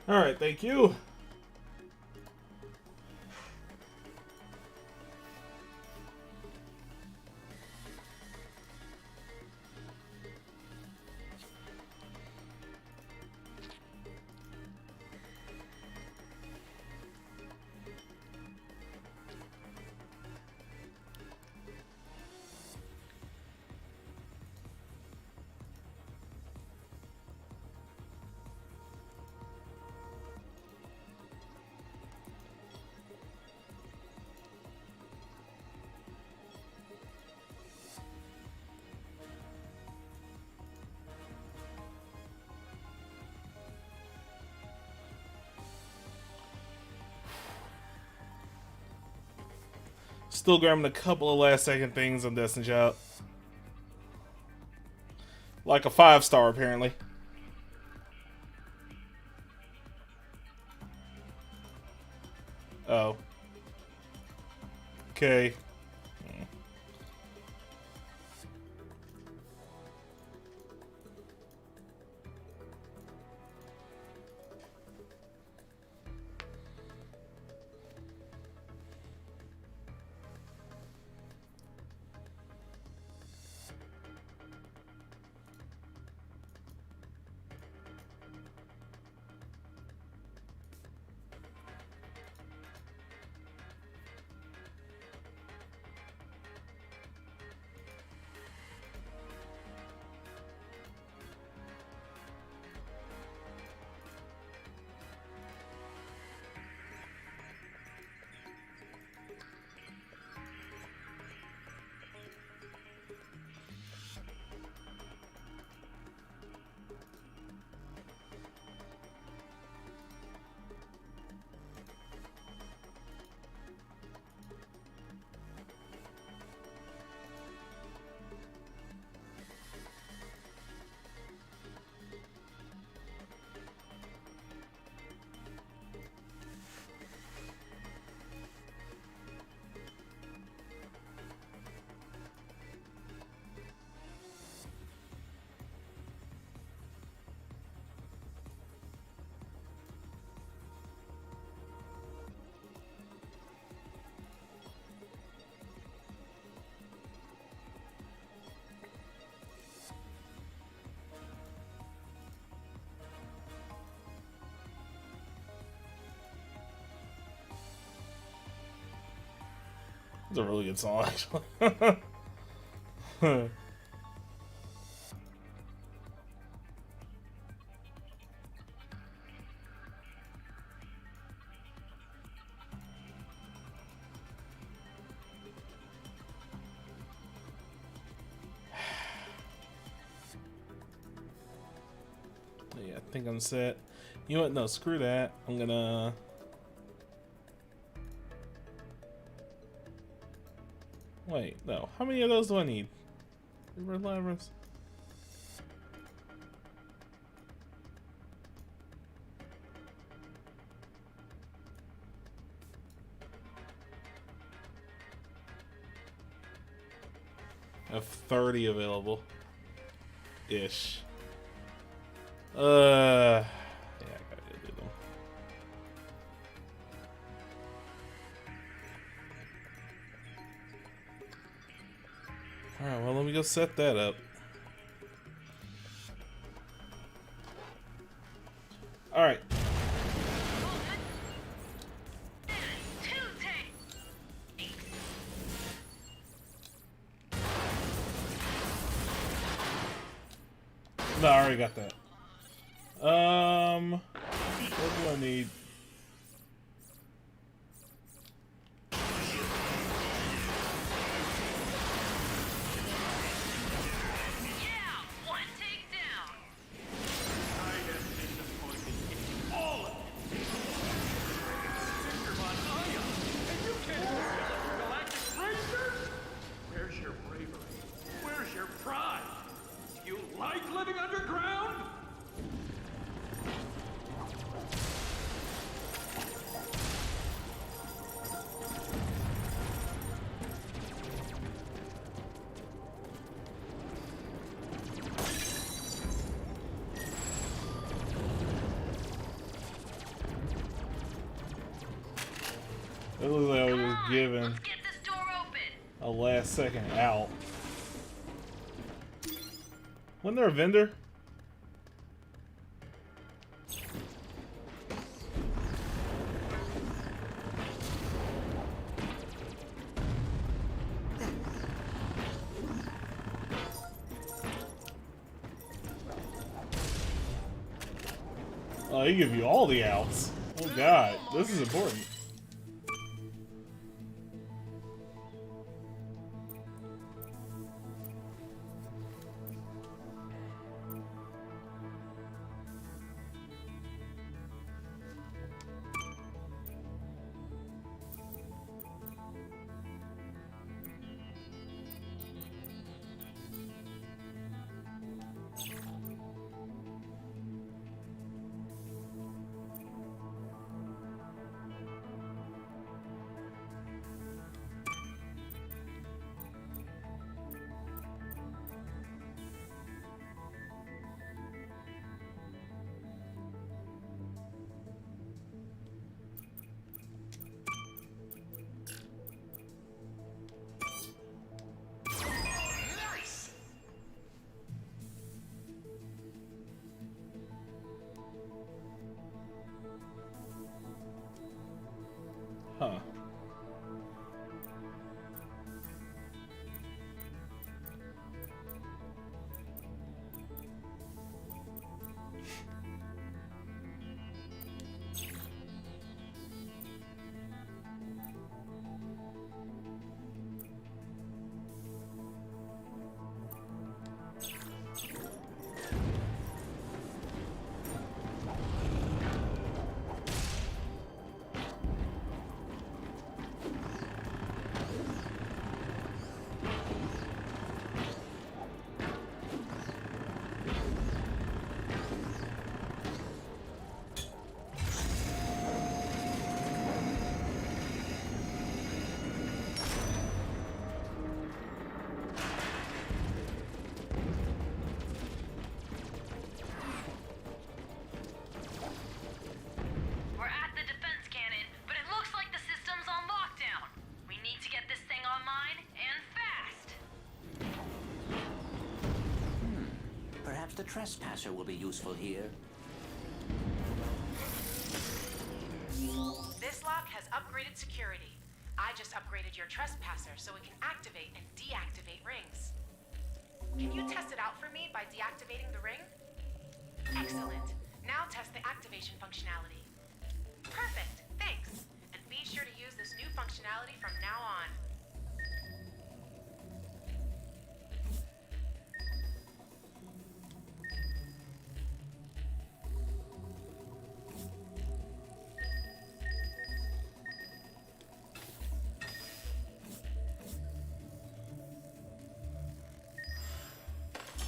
Alright, thank you. Still grabbing a couple of last second things on Destiny Child. Like a 5-star, apparently. Oh. Okay. It's a really good song, actually. Yeah, I think I'm set. You know what? No, screw that. I'm gonna... Wait, no. How many of those do I need? Red Labyrinths? I have 30 available. Ish. Yeah, I gotta go do them. Alright, well, let me go set that up. Alright. No, I already got that. What do I need? It looks like I was Come just on, given let's get this door open. a last second out. Wasn't there a vendor? Oh, he give you all the outs. Oh god, this is important. Huh. We're at the defense cannon, but it looks like the system's on lockdown. We need to get this thing online, and fast. Perhaps the trespasser will be useful here. This lock has upgraded security. I just upgraded your trespasser so it can activate and deactivate rings. Can you test it out for me by deactivating the ring? Excellent. Now test the activation functionality. Perfect, thanks. And be sure to use this new functionality from now on.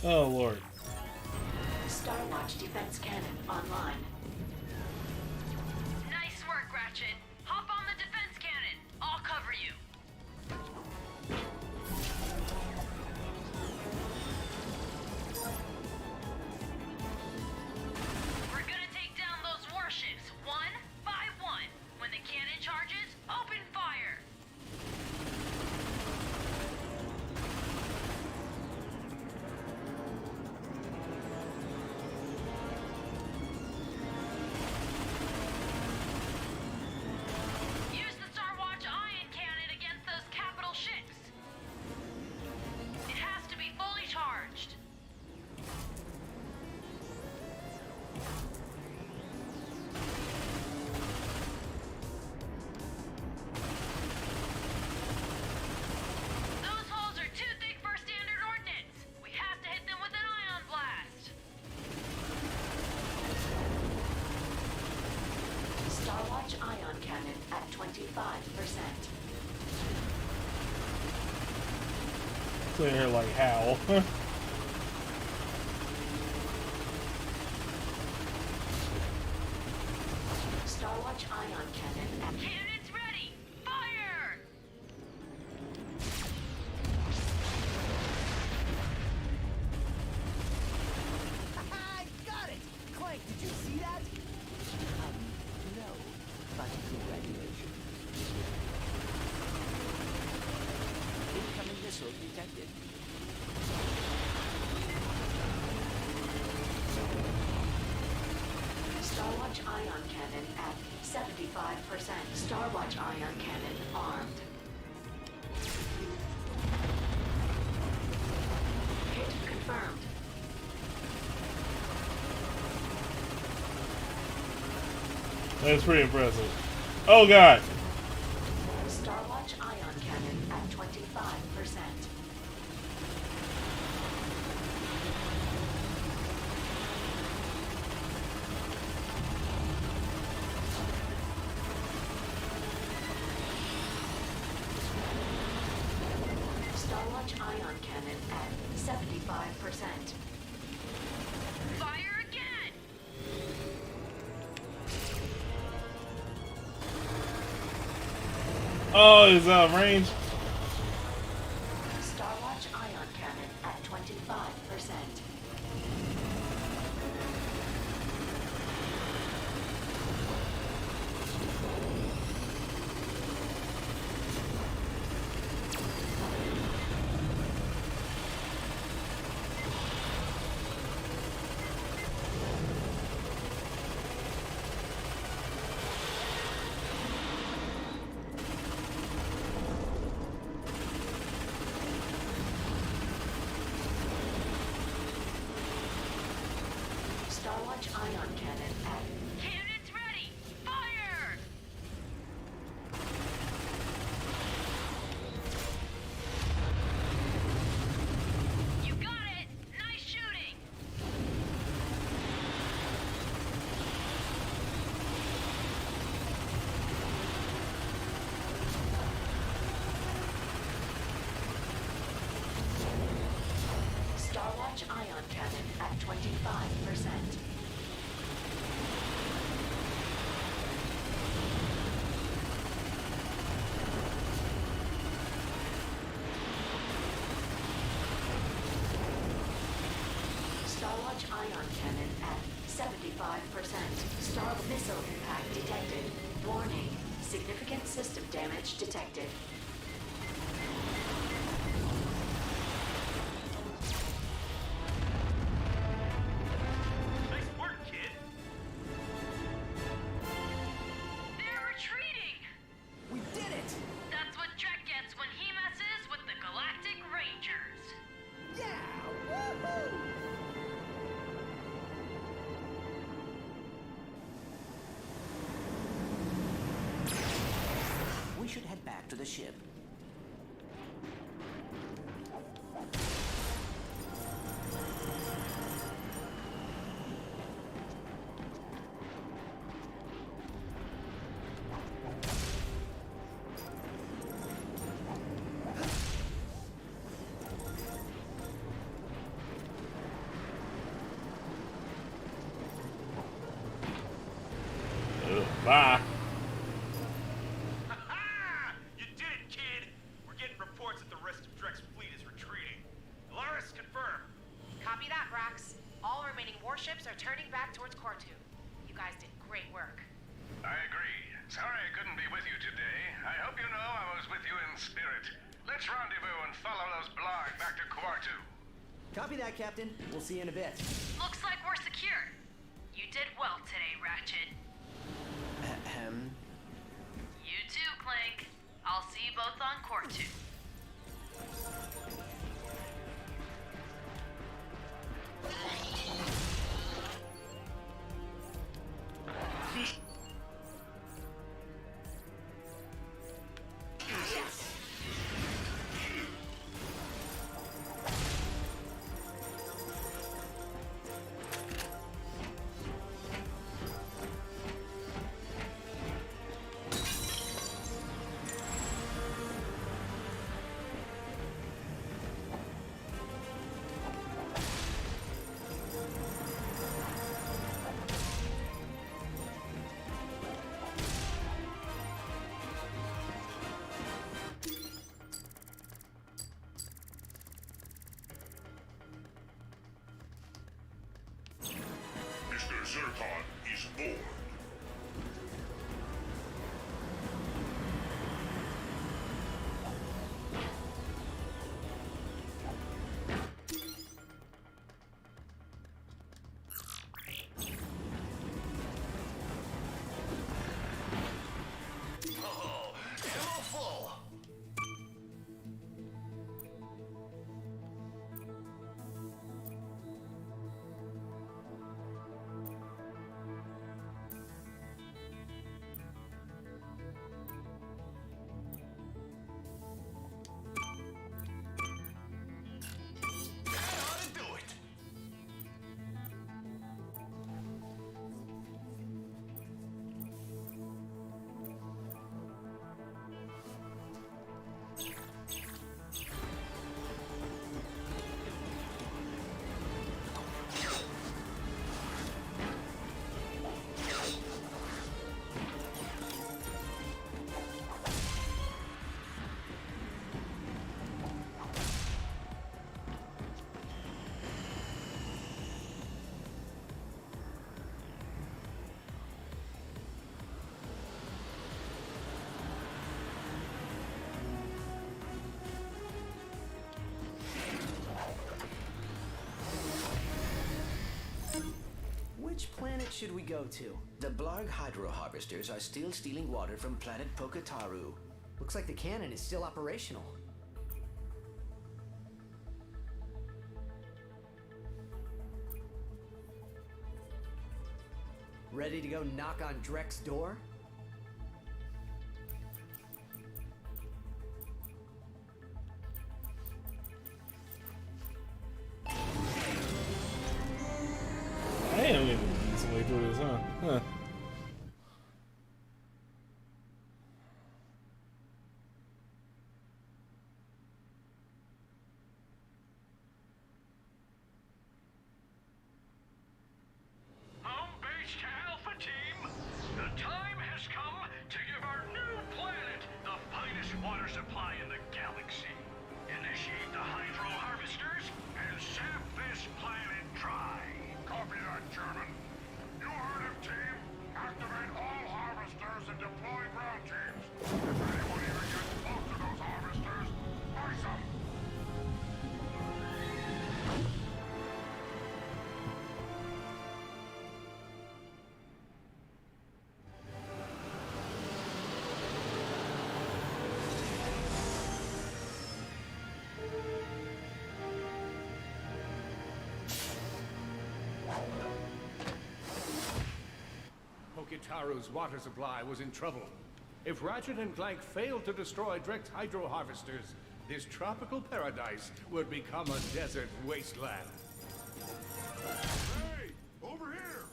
Oh lord. Starwatch defense cannon online. Nice work, Ratchet. Hop on the defense cannon. I'll cover you. We're gonna take down those warships one by one. When the cannon charges, open fire. Use the Starwatch ion cannon against those capital ships. It has to be fully charged. Those holes are too thick for standard ordnance. We have to hit them with an ion blast. Starwatch ion cannon at 25%. So you're like, how? Starwatch ion cannon at Cannons ready. Fire! I got it! Clank, did you see that? No, but congratulations. Starwatch ion cannon at 75%. Starwatch ion cannon armed. Hit confirmed. That's pretty impressive. Oh god! Starwatch ion cannon at 25%. Starwatch ion cannon at 75%. Fire again! Oh, it's range. Starwatch ion cannon at 25%. Starwatch ion cannon at Cannons ready! Fire! You got it! Nice shooting! Starwatch ion cannon at 25%. Starwatch ion cannon at 75%. Star missile impact detected. Warning. Significant system damage detected. Nice work, kid. They're retreating! We did it! That's what Trek gets when he messes with the Galactic Rangers. Yeah! Woohoo! We should head back to the ship. Bye. Ha! You did it, kid! We're getting reports that the rest of Drek's fleet is retreating. Alaris, confirm. Copy that, Brax. All remaining warships are turning back towards Cortu. You guys did great work. I agree. Sorry I couldn't be with you today. I hope you know I was with you in spirit. Let's rendezvous and follow those Blarg back to Quartu. Copy that, Captain. We'll see you in a bit. Looks like we're secure. You did well today, Ratchet. You too, Clank. I'll see you both on Cortu. Mr. Zircon is aboard. should we go to? The Blarg hydro harvesters are still stealing water from planet Pokataru. Looks like the cannon is still operational. Ready to go knock on Drek's door? I am getting some way through this, huh? Home base to Alpha Team. The time has come to give our new planet the finest water supply in the galaxy. Initiate the hydro harvesters and sap this planet dry. Copy that, Chairman. You heard him, team. Activate all harvesters and deploy ground teams. If anyone even gets close to those harvesters, ice them. Pokataru's water supply was in trouble. If Ratchet and Clank failed to destroy Drek's hydro harvesters, this tropical paradise would become a desert wasteland. Hey, over here!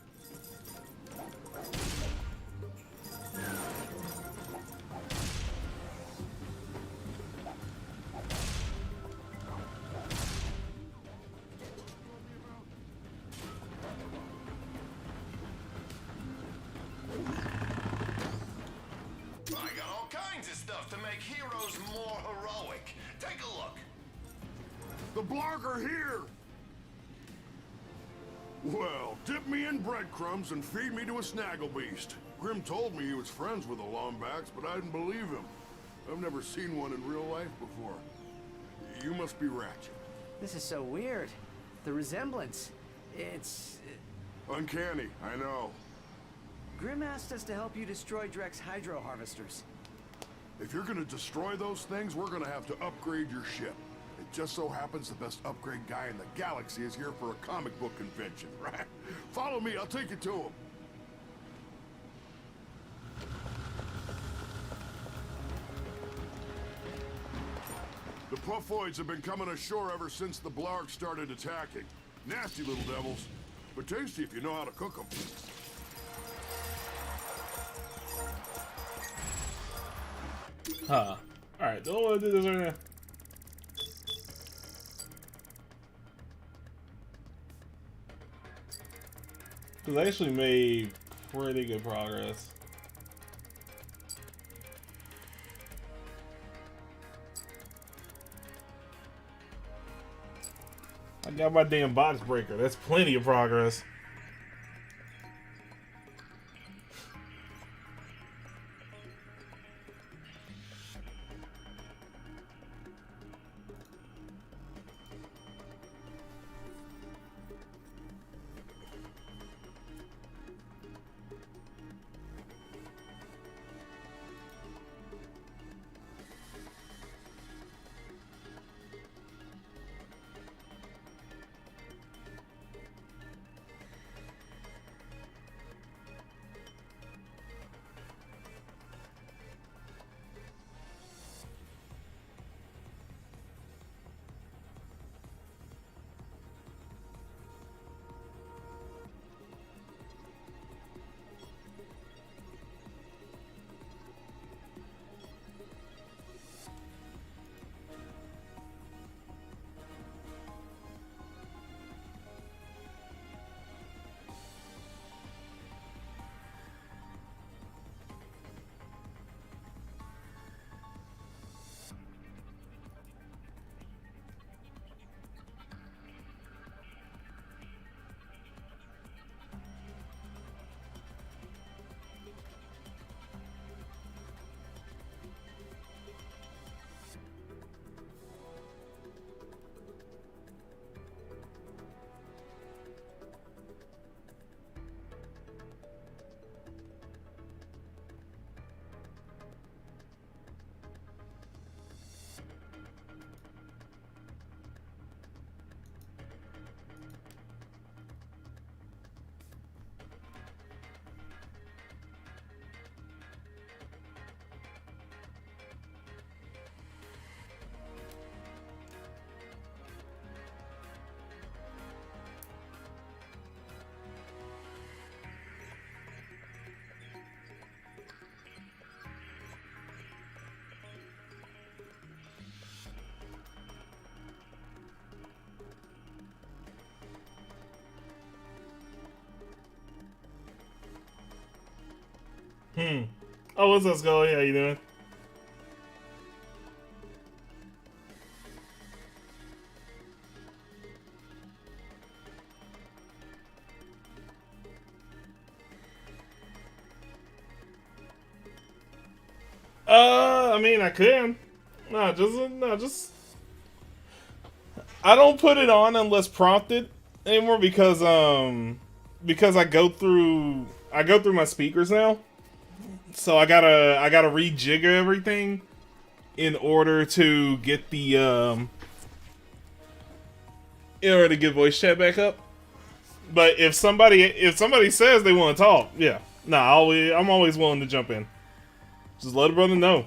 I got all kinds of stuff to make heroes more heroic. Take a look. The Blarg are here! Well, dip me in breadcrumbs and feed me to a snagglebeast. Grim told me he was friends with the Lombacks, but I didn't believe him. I've never seen one in real life before. You must be Ratchet. This is so weird. The resemblance. It's... Uncanny, I know. Grim asked us to help you destroy Drek's hydro harvesters. If you're gonna destroy those things, we're gonna have to upgrade your ship. It just so happens the best upgrade guy in the galaxy is here for a comic book convention, right? Follow me, I'll take you to him. The Puffoids have been coming ashore ever since the Blarg started attacking. Nasty little devils, but tasty if you know how to cook them. Huh. Alright, don't want to do this right now. Because I actually made pretty good progress. I got my damn box breaker. That's plenty of progress. Oh, what's up, Scully? How you doing? I mean, I can. No, just. I don't put it on unless prompted anymore because I go through my speakers now, so I gotta rejigger everything in order to get the in order to get voice chat back up. But if somebody says they want to talk, yeah, I'm always willing to jump in. Just let a brother know.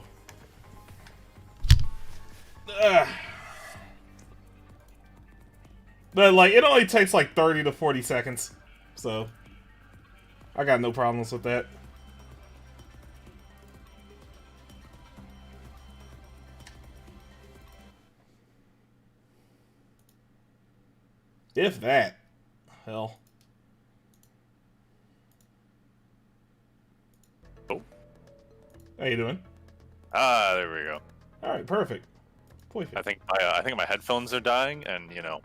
But like, it only takes like 30 to 40 seconds, so I got no problems with that. If that, hell. Oh. How you doing? Ah, there we go. All right, perfect. I think my headphones are dying, and you know,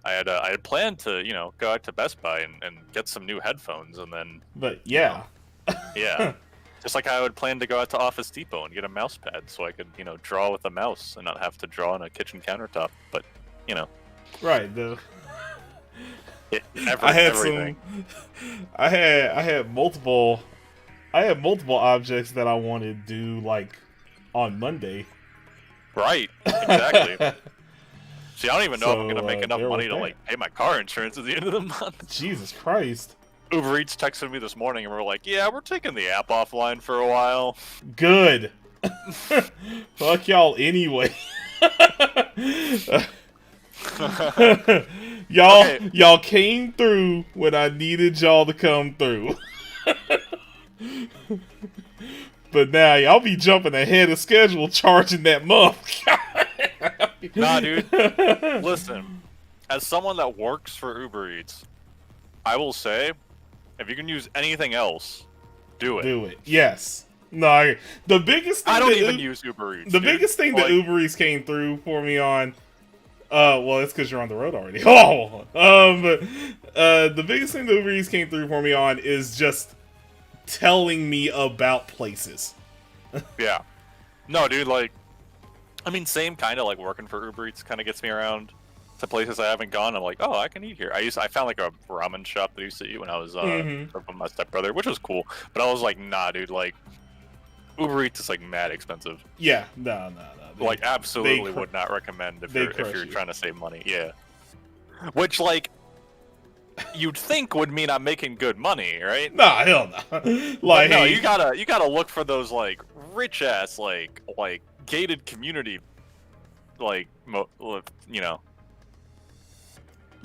I had planned to go out to Best Buy and get some new headphones, and then. But yeah. Yeah. Just like I would plan to go out to Office Depot and get a mouse pad so I could draw with a mouse and not have to draw on a kitchen countertop. But Right. Everything. I had multiple objects that I wanted to do like on Monday. Right, exactly. See, I don't even know if I'm gonna make enough there money was to that. pay my car insurance at the end of the month. Jesus Christ. Uber Eats texted me this morning and we're like, yeah, we're taking the app offline for a while. Good. Fuck y'all anyway. Y'all came through when I needed y'all to come through. But now y'all be jumping ahead of schedule charging that month. Nah, dude. Listen, as someone that works for Uber Eats, I will say, if you can use anything else, do it. Do it. Yes. No, the biggest thing I don't even use Uber Eats. The biggest thing that Uber Eats came through for me on well, it's because you're on the road already. But the biggest thing that Uber Eats came through for me on is just telling me about places. Yeah. No, dude, like, I mean, same kind of like working for Uber Eats kind of gets me around to places I haven't gone. I'm like, oh, I can eat here. I found like a ramen shop that I used to eat when I was with my stepbrother, which was cool. But I was like, nah, dude, like, Uber Eats is like mad expensive. Yeah, no. Like, absolutely would not recommend if you're trying to save money. Yeah. Which, like, you'd think would mean I'm making good money, right? Nah, hell no. Like, no, you gotta look for those like rich ass like gated community, like you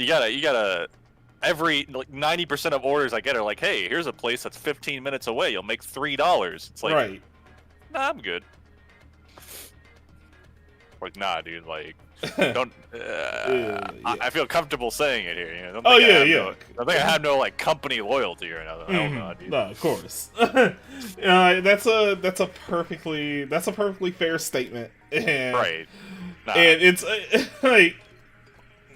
gotta every like 90% of orders I get are like, hey, here's a place that's 15 minutes away. You'll make $3. It's like, right. Nah, I'm good. Like, nah, dude, like, don't. I feel comfortable saying it here. You know? I think I have no like company loyalty or anything. I don't know, dude. No, of course. That's a perfectly fair statement. And, right. Nah. And it's like,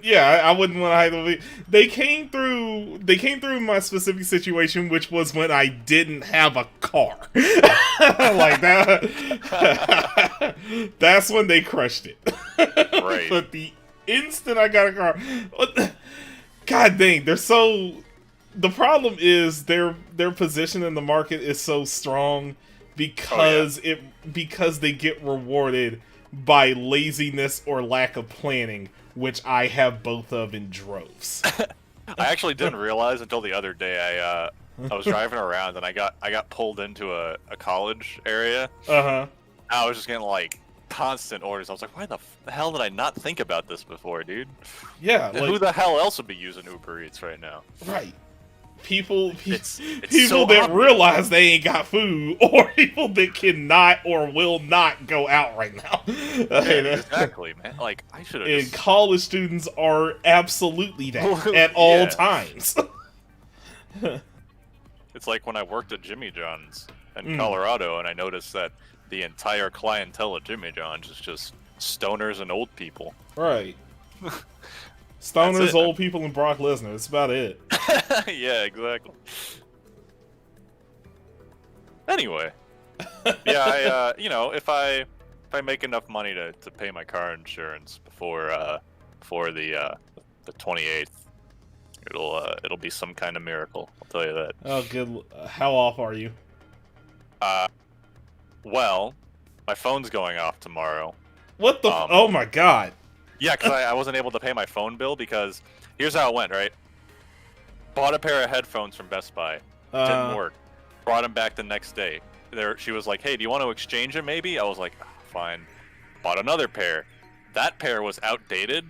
yeah, I wouldn't want to hide them. They came through my specific situation, which was when I didn't have a car. Like that. That's when they crushed it. Right. But the instant I got a car, god dang, they're so. The problem is their position in the market is so strong because because they get rewarded by laziness or lack of planning, which I have both of in droves. I actually didn't realize until the other day. I was driving around and I got pulled into a college area. I was just getting like constant orders. I was like, why the hell did I not think about this before, dude? Yeah. Like, who the hell else would be using Uber Eats right now? Right. People so that obvious. realize they ain't got food, or people that cannot or will not go out right now. Yeah, exactly, man. Like, I should have. And college students are absolutely that at all times. It's like when I worked at Jimmy John's, in Colorado, and I noticed that the entire clientele at Jimmy John's is just stoners and old people. Right. Stoners, old people, and Brock Lesnar. That's about it. Yeah, exactly. Anyway, yeah, you know, if I make enough money to pay my car insurance before the 28th, it'll be some kind of miracle. I'll tell you that. Oh, good. How off are you? Well, my phone's going off tomorrow. What the? Oh my god. Yeah, because I wasn't able to pay my phone bill because here's how it went, right? Bought a pair of headphones from Best Buy. Didn't work. Brought them back the next day. She was like, "Hey, do you want to exchange them? Maybe." I was like, oh, "Fine." Bought another pair. That pair was outdated.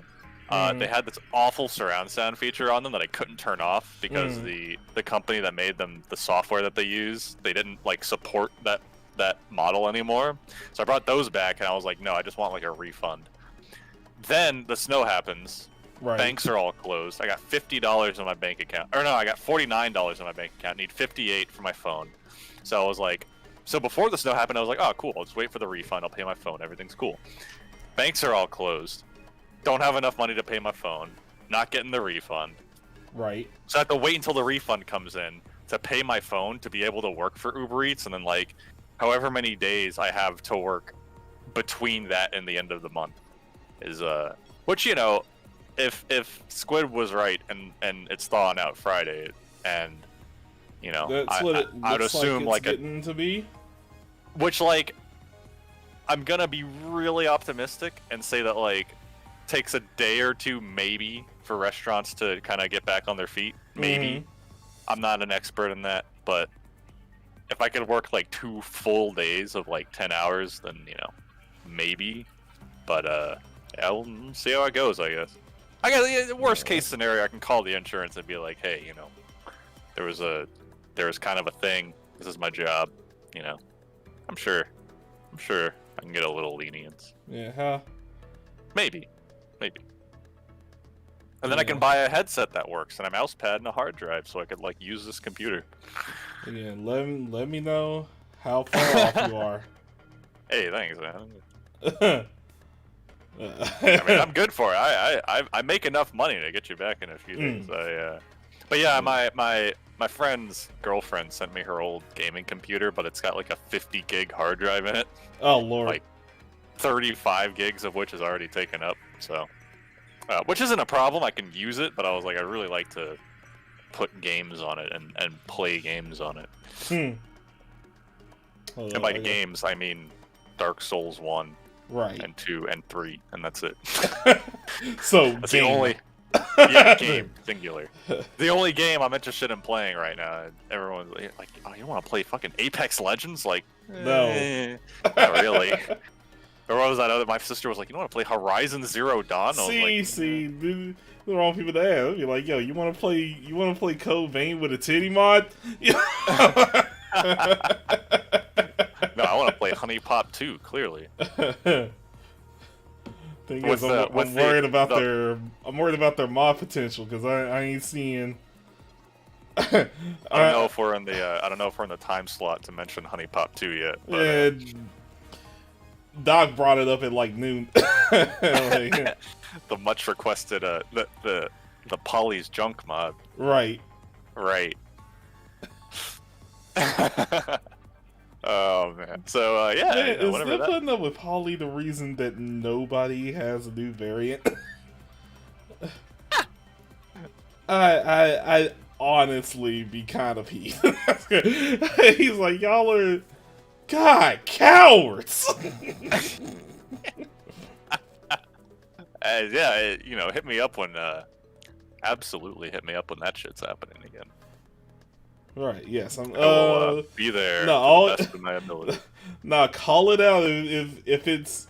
They had this awful surround sound feature on them that I couldn't turn off because the company that made them, the software that they use, they didn't like support that model anymore. So I brought those back, and I was like, "No, I just want like a refund." Then the snow happens. Right. Banks are all closed. I got $50 in my bank account. Or no, I got $49 in my bank account. I need $58 for my phone. So I was like, so before the snow happened, I was like, oh, cool. I'll just wait for the refund. I'll pay my phone. Everything's cool. Banks are all closed. Don't have enough money to pay my phone. Not getting the refund. Right. So I have to wait until the refund comes in to pay my phone to be able to work for Uber Eats. And then like, however many days I have to work between that and the end of the month is, which, you know, if Squid was right and it's thawing out Friday, and you know, that's what it I would assume like it's like getting to be. Which like, I'm gonna be really optimistic and say that like takes a day or two maybe for restaurants to kind of get back on their feet. Maybe. I'm not an expert in that, but if I could work like 2 full days of like 10 hours, then you know, maybe. But yeah, we'll see how it goes, I guess. I guess the worst case scenario, I can call the insurance and be like, hey, you know, there was kind of a thing. This is my job, you know. I'm sure I can get a little lenience. Yeah, huh? Maybe. And then I can buy a headset that works and a mouse pad and a hard drive, so I could like use this computer. Yeah, let me know how far off you are. Hey, thanks, man. I mean, I'm good for it. I make enough money to get you back in a few days. But yeah, my friend's girlfriend sent me her old gaming computer, but it's got like a 50 gig hard drive in it. Oh lord! Like 35 gigs of which is already taken up. So, which isn't a problem. I can use it, but I was like, I really like to put games on it and play games on it. And by games, I mean Dark Souls 1. Right. And 2 and 3, and that's it. So that's game. the only game, singular. The only game I'm interested in playing right now. Everyone's like, "Oh, you want to play fucking Apex Legends?" Like, no, not really. Or what was that other? My sister was like, "You want to play Horizon Zero Dawn?" See, the wrong people to ask. I'd be like, "Yo, you want to play Code Vein with a titty mod?" No, I want to play Honey Pop 2, clearly. Thing is, I'm worried about their mod potential because I ain't seeing. I don't know if we're in the time slot to mention Honey Pop 2 yet. But, yeah, Doc brought it up at like noon. The much requested the Polly's junk mod. Right. Oh man. So yeah, is them putting up with Polly the reason that nobody has a new variant? I honestly be kind of peeved. He's like, y'all are cowards. Yeah, you know, hit me up when absolutely hit me up when that shit's happening again. Right. Yes. I'm. Be there. No. To the best of my ability. Nah. Call it out. If it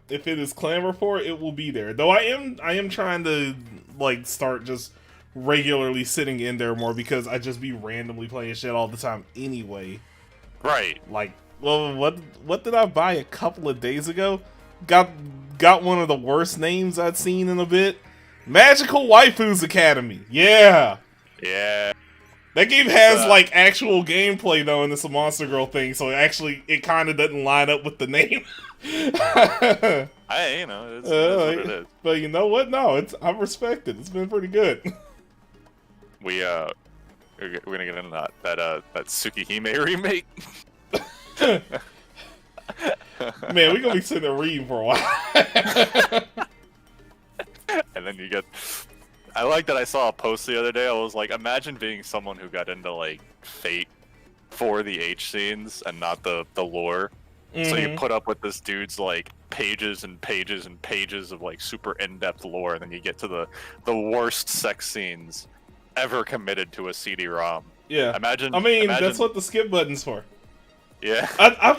is Clan Report, it will be there. Though I am trying to like start just regularly sitting in there more because I just be randomly playing shit all the time anyway. Right. Like, well, what did I buy a couple of days ago? Got one of the worst names I'd seen in a bit. Magical Waifus Academy. Yeah. Yeah. That game has like actual gameplay though, and it's a Monster Girl thing, so it kind of doesn't line up with the name. It's what it is. But you know what? No, I respect it. It's been pretty good. We're gonna get into that Tsukihime remake. Man, we're gonna be sitting there reading for a while. And then you get. I like that I saw a post the other day. I was like, imagine being someone who got into like Fate for the H scenes and not the lore. So you put up with this dude's like pages and pages and pages of like super in-depth lore, and then you get to the worst sex scenes ever committed to a CD-ROM. Yeah. Imagine. That's what the skip button's for. Yeah. I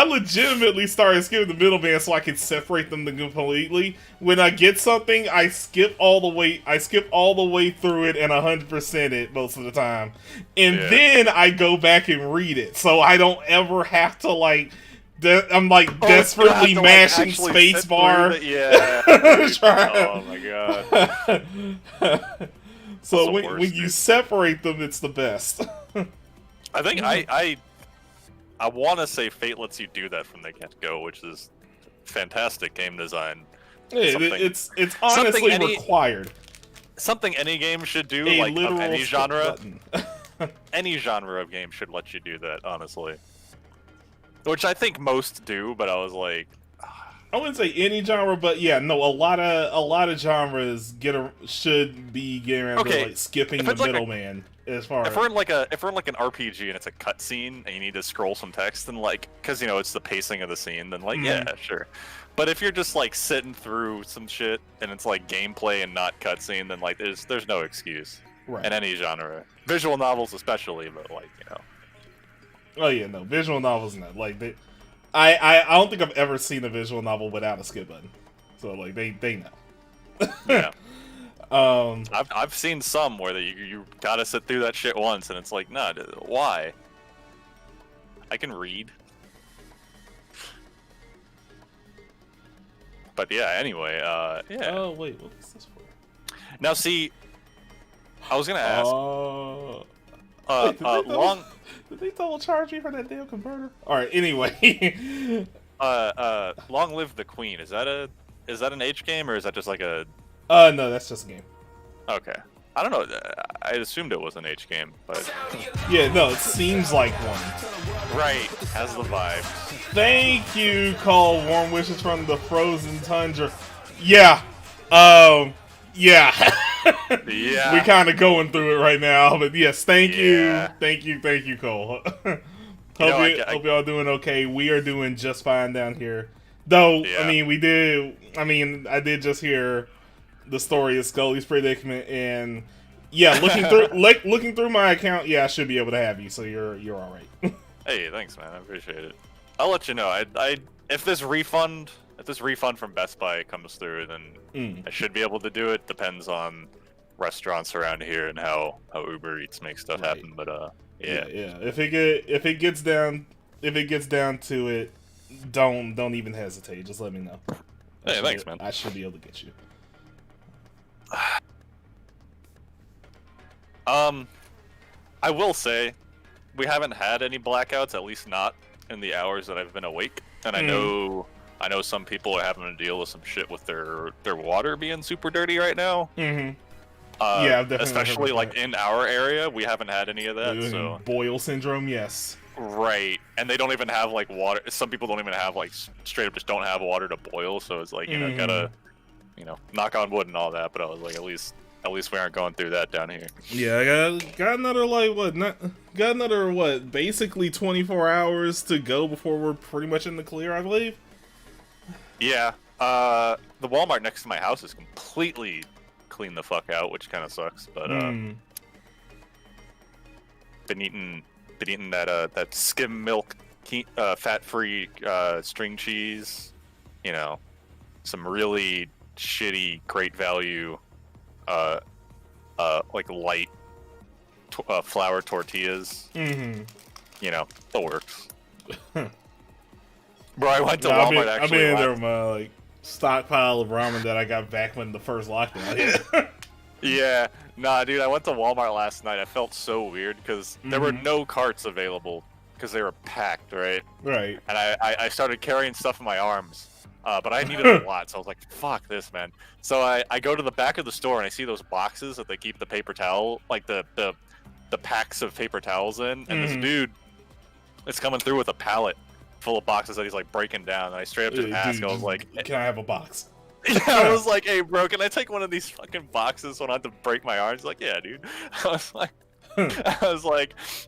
legitimately started skipping the middleman so I could separate them completely. When I get something, I skip all the way through it and 100% it most of the time, and then I go back and read it, so I don't ever have to like. I'm like desperately mashing spacebar. Yeah. Oh my god. So when you separate them, it's the best. I think I want to say Fate lets you do that from the get-go, which is fantastic game design. It's honestly required. Something any game should do, like of any genre. Any genre of game should let you do that, honestly. Which I think most do, but I was like, I wouldn't say any genre, but yeah, no, a lot of genres should be getting around to like skipping the middleman. As far if we're in like an RPG and it's a cutscene and you need to scroll some text, then like, because it's the pacing of the scene, then like yeah, sure. But if you're just like sitting through some shit and it's like gameplay and not cutscene, then like there's no excuse in any genre, visual novels especially. But like oh yeah, no, visual novels not like they. I don't think I've ever seen a visual novel without a skip button, so like they know. Yeah. I've seen some where you gotta sit through that shit once, and it's like, nah, why? I can read. But yeah, anyway, yeah. Oh wait, what is this for? Now see, I was gonna ask. Did they double charge me for that damn converter? All right, anyway. Long Live the Queen. Is that an H game, or is that just like a? No, that's just a game. Okay. I don't know. I assumed it was an H game, but... Yeah, no, it seems like one. Right. Has the vibe. Thank you, Call Warm Wishes from the Frozen Tundra. Yeah. Yeah. Yeah. We're kind of going through it right now, but yes, thank you. Thank you, Cole. Hope y'all doing okay. We are doing just fine down here. Though, I mean, I did just hear the story of Scully's predicament, and yeah, looking through my account, yeah, I should be able to have you, so you're all right. Hey, thanks, man. I appreciate it. I'll let you know. If this refund from Best Buy comes through, then I should be able to do it. Depends on restaurants around here and how Uber Eats makes stuff happen. But yeah. If it gets down to it, don't even hesitate. Just let me know. Hey, thanks, man. I should be able to get you. I will say, we haven't had any blackouts, at least not in the hours that I've been awake. And I know some people are having to deal with some shit with their water being super dirty right now. Mm-hmm. Yeah, I've definitely especially like in our area, we haven't had any of that. So boil syndrome, yes. Right, and they don't even have like water. Some people don't even have like straight up just don't have water to boil. So it's like gotta knock on wood and all that. But I was like, at least we aren't going through that down here. Yeah, I got another basically 24 hours to go before we're pretty much in the clear, I believe. Yeah, the Walmart next to my house is completely cleaned the fuck out, which kind of sucks. But been eating that skim milk, fat-free string cheese. Some really shitty, great value, like light flour tortillas. Mm-hmm. The works. Bro, I went to Walmart actually. I've been in there with my stockpile of ramen that I got back when the first lockdown hit. Yeah, nah, dude. I went to Walmart last night. I felt so weird because there were no carts available because they were packed, right? Right. And I started carrying stuff in my arms, but I needed a lot, so I was like, "Fuck this, man." So I go to the back of the store and I see those boxes that they keep the paper towel, like the packs of paper towels in, and this dude is coming through with a pallet full of boxes that he's like breaking down. And I straight up just asked, I was like, "Can I have a box?" Yeah, I was like, "Hey, bro, can I take one of these fucking boxes when I have to break my arms?" He's like, "Yeah, dude." I was like,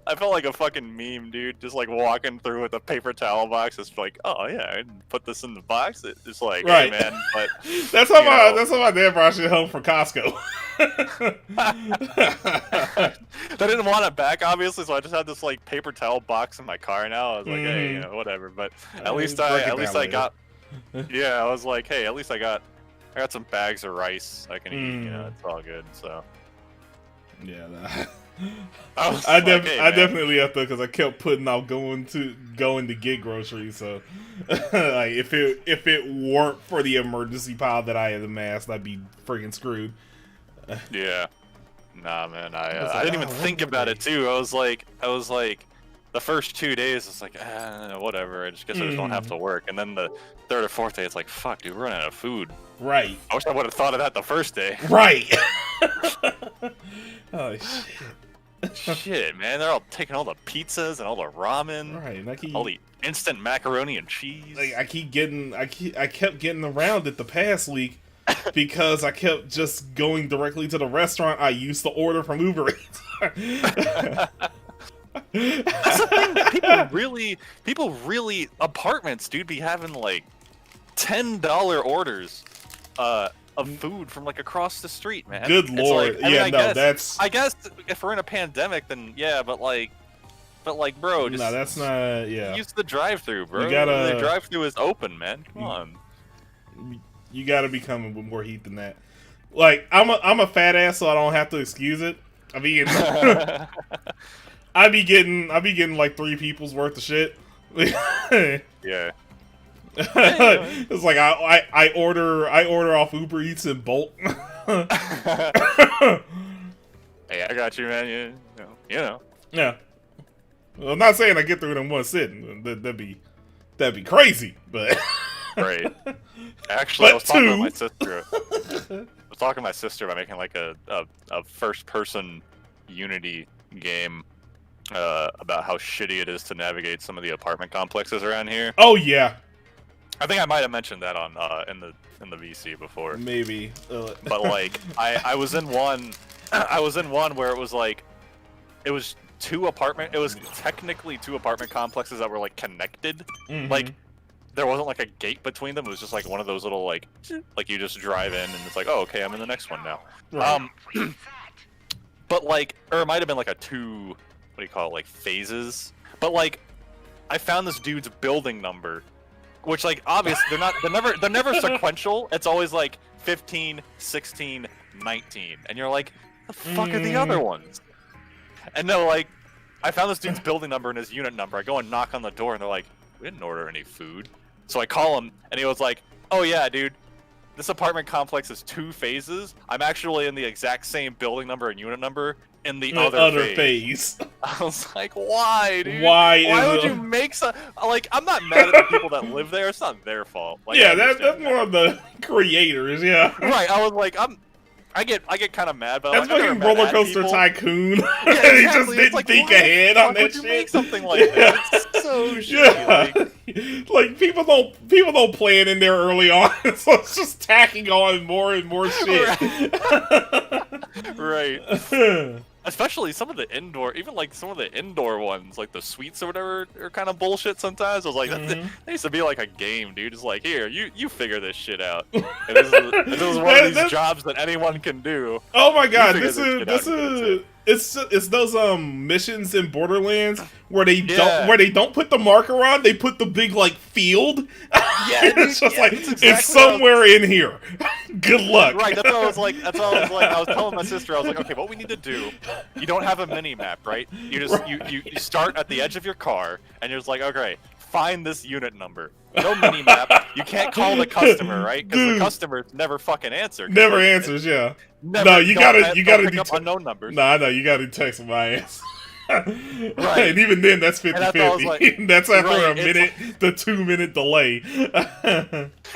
I felt like a fucking meme, dude. Just like walking through with a paper towel box. It's like, oh yeah, I put this in the box. It's like, right, hey, man. But that's how my dad brought shit home from Costco. They didn't want it back, obviously, so I just had this like paper towel box in my car now. I was like, hey, whatever. But at least I got. Yeah, I was like, hey, at least I got some bags of rice I can eat. It's all good. So. Yeah. I definitely up there because I kept putting out going to get groceries. So, like, if it weren't for the emergency pile that I had amassed, I'd be freaking screwed. Yeah, nah, man. I didn't even think about it too. I was like, the first 2 days, it's like, whatever. I just guess I just don't have to work. And then the third or fourth day, it's like, fuck, dude, we're running out of food. Right. I wish I would have thought of that the first day. Right. Oh shit. Shit, man, they're all taking all the pizzas and all the ramen, right? All the instant macaroni and cheese. Like, I kept getting around it the past week because I kept just going directly to the restaurant I used to order from Uber Eats. That's the thing. People really apartments, dude, be having like $10 orders of food from like across the street, man. Good lord. Like, I guess if we're in a pandemic, then yeah, but like, bro, just that's not. Yeah, use the drive-through, bro. The drive-through is open, man. Come on. You gotta be coming with more heat than that. Like, I'm a fat ass, so I don't have to excuse it. I be getting like 3 people's worth of shit. Yeah. It's like I order off Uber Eats in bulk. Hey, I got you, man. You know. Yeah. Well, I'm not saying I get through it in one sitting. That'd be crazy, but right. Actually, I was talking to my sister. About making like a first-person Unity game about how shitty it is to navigate some of the apartment complexes around here. Oh yeah. I think I might have mentioned that on in the VC before. Maybe. But like I was in one where it was like it was technically 2 apartment complexes that were like connected. Like there wasn't like a gate between them. It was just like one of those little like you just drive in and it's like, oh, okay, I'm in the next one now. Right. But like, or it might have been like a 2, what do you call it, like phases. But like I found this dude's building number, which, like, obviously they're never sequential. It's always like 15, 16, 19, and you're like, the fuck are the other ones? And no, like, I found this dude's building number and his unit number. I go and knock on the door, and they're like, we didn't order any food. So I call him, and he was like, oh yeah, dude, this apartment complex is 2 phases. I'm actually in the exact same building number and unit number in the other phase. I was like, why, dude? Why would you make some? Like, I'm not mad at the people that live there. It's not their fault. Like, yeah, that's more of the creators. Yeah. Right. I was like, I get kind of mad, but that's like, fucking Roller Coaster Tycoon. Yeah, exactly. He just didn't like, think ahead on that would shit. You make something like that? It's so shitty. Like people don't plan in there early on, so it's just tacking on more and more shit. Right. Especially some of the indoor, even like some of the indoor ones, like the suites or whatever, are kind of bullshit sometimes. I was like, that used to be like a game, dude. It's like, here, you figure this shit out. And this is one of these jobs that anyone can do. Oh my god, it's those missions in Borderlands where they don't put the marker on, they put the big like field. Yeah, it's just like it's somewhere in here. Good luck. Right, that's what I was like. I was telling my sister, I was like, okay, what we need to do. You don't have a mini map, right? You just you start at the edge of your car, and you're just like, okay, find this unit number. No mini map. You can't call the customer, right? Because the customer never fucking answers. Never answers, yeah. Never, no, you gotta pick up unknown numbers. Nah, no, you gotta text my ass. Right. And even then, that's 50-50. Like, that's after right, a minute, the 2-minute delay.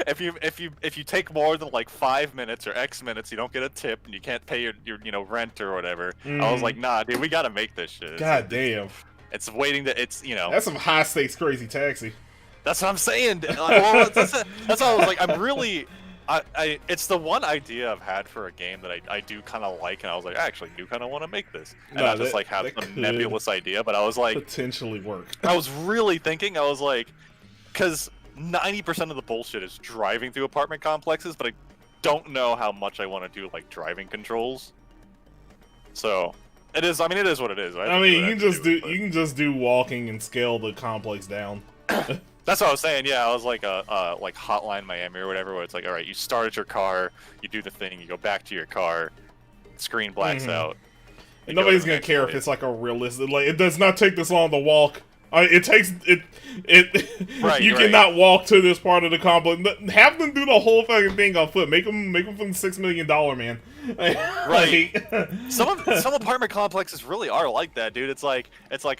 if you take more than like 5 minutes or X minutes, you don't get a tip, and you can't pay your rent or whatever. I was like, nah, dude, we gotta make this shit. God damn. It's waiting to That's some high stakes crazy taxi. That's what I'm saying. Well, that's why I was like, I'm really. It's the one idea I've had for a game that I do kind of like, and I was like, I actually do kind of want to make this, and not just like have some nebulous idea, but I was like, potentially work. I was really thinking, I was like, because 90% of the bullshit is driving through apartment complexes, but I don't know how much I want to do like driving controls. So it is. I mean, it is what it is. I mean, you can just do walking and scale the complex down. That's what I was saying. Yeah, I was like like Hotline Miami or whatever, where it's like, all right, you start at your car, you do the thing, you go back to your car, screen blacks out. Nobody's gonna care if it's like a realistic. Like, it does not take this long to walk. It takes it. Right, you cannot walk to this part of the complex. Have them do the whole fucking thing on foot. Make them from $6 million man. Right. Some apartment complexes really are like that, dude. It's like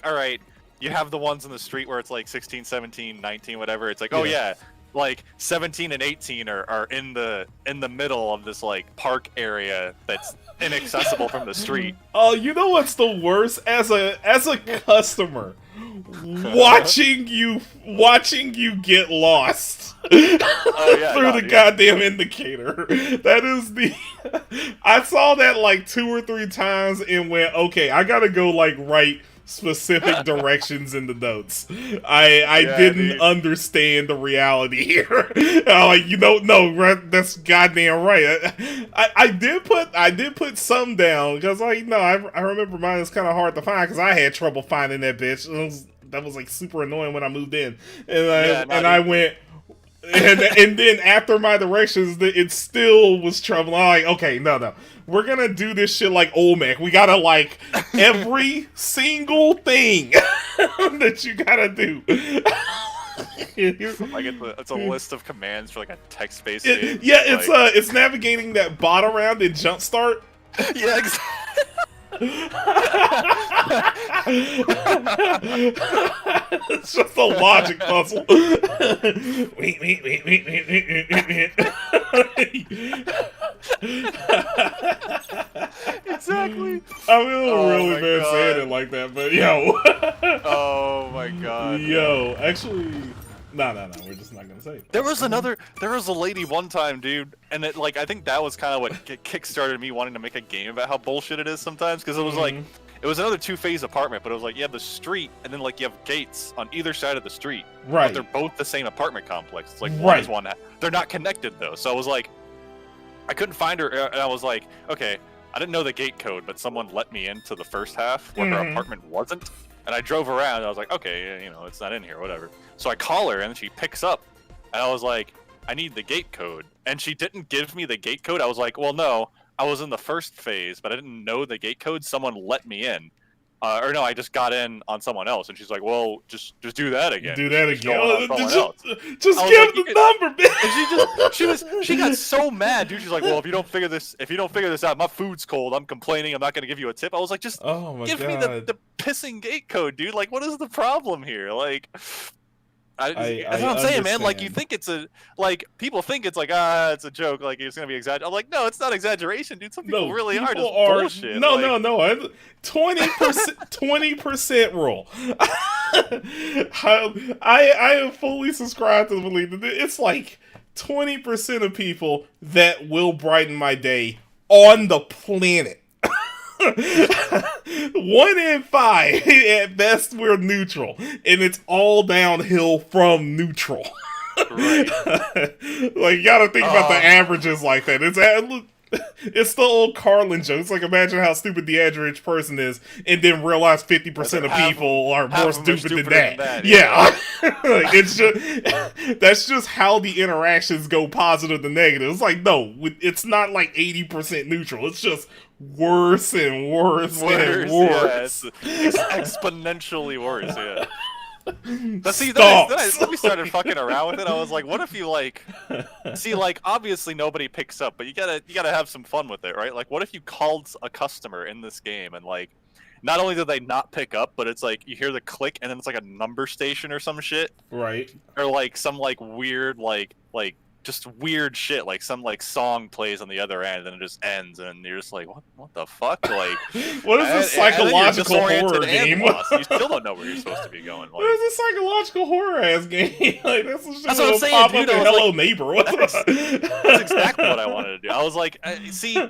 all right. You have the ones in the street where it's like 16, 17, 19, whatever. It's like, oh yeah, like 17 and 18 are in the middle of this like park area that's inaccessible from the street. Oh, you know what's the worst? As a customer, watching you get lost through the goddamn indicator. That is the. I saw that like 2 or 3 times and went, okay, I gotta go like right specific directions in the notes. I didn't understand the reality here. Like, no, that's goddamn right. I did put some down because I remember mine was kind of hard to find because I had trouble finding that bitch. That was like super annoying when I moved in, and I went. And then after my directions, it still was trouble. I'm like, okay, no. We're gonna do this shit like Olmec. We gotta like every single thing that you gotta do. Like it's a list of commands for like a text-based game. Yeah, it's navigating that bot around in Jumpstart. Yeah, exactly. It's just a logic puzzle. Wait. Exactly. I feel really bad saying it like that, but yo. Oh my god. Yo, actually, no. We're just not gonna say it. There was a lady one time, dude, and it like I think that was kind of what kickstarted me wanting to make a game about how bullshit it is sometimes, because it was like. It was another 2-phase apartment, but it was like you have the street, and then like you have gates on either side of the street. Right. But they're both the same apartment complex. It's like one is one. They're not connected though. So I was like, I couldn't find her, and I was like, okay, I didn't know the gate code, but someone let me into the first half where her apartment wasn't, and I drove around. And I was like, okay, it's not in here, whatever. So I call her, and she picks up, and I was like, I need the gate code, and she didn't give me the gate code. I was like, well, no. I was in the first phase, but I didn't know the gate code. Someone let me in. Or no, I just got in on someone else, and she's like, "Well, just do that again." Do that again. Just give like, the number, bitch. And she got so mad, dude. She's like, "Well, if you don't figure this out, my food's cold. I'm complaining. I'm not gonna give you a tip." I was like, "Just give me the pissing gate code, dude. Like, what is the problem here? Like." That's what I'm saying, man. Like, you think it's people think it's like, it's a joke, like it's gonna be exaggerated. I'm like, no, it's not exaggeration, dude. Some people really are just bullshit. No. 20% rule. I am fully subscribed to the belief that it's like 20% of people that will brighten my day on the planet. 1 in 5 at best we're neutral, and it's all downhill from neutral. Right. Like, you gotta think about the averages like that. It's the old Carlin joke. It's like, imagine how stupid the average person is, and then realize 50% of people are more stupid than that. Yeah. Like, that's just how the interactions go positive to negative. It's like, no, it's not like 80% neutral. It's just worse and worse and worse. Yeah, it's exponentially worse, yeah. But see, Stalks. then we started fucking around with it. I was like, what if you like, see, like obviously nobody picks up, but you gotta have some fun with it, right? Like, what if you called a customer in this game and like, not only do they not pick up, but it's like you hear the click and then it's like a number station or some shit, Right. or like some like weird like just weird shit, like some like song plays on the other end and it just ends and you're just like, what the fuck? Like, what is this psychological horror game? You still don't know where you're supposed to be going. Like, what is this psychological horror ass game? Like that's what I'm saying, pop dude. up in I was Hello like, Neighbor. What that's exactly what I wanted to do. I was like, see,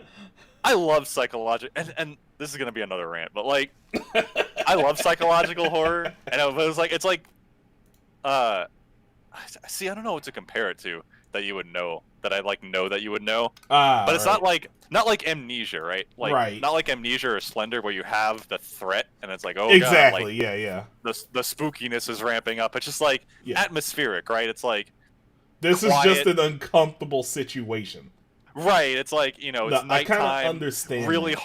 I love psychological, and this is gonna be another rant, but like, I love psychological horror, and it was like, it's like, see, I don't know what to compare it to that you would know, that I like know that you would know, but it's not like Amnesia, right? Like, not like Amnesia or Slender where you have the threat and it's like, oh exactly, god, like, yeah. The spookiness is ramping up. It's just like atmospheric, right? It's like this quiet. is just an uncomfortable situation. Right, it's like, you know, it's nighttime, I kinda understand really that.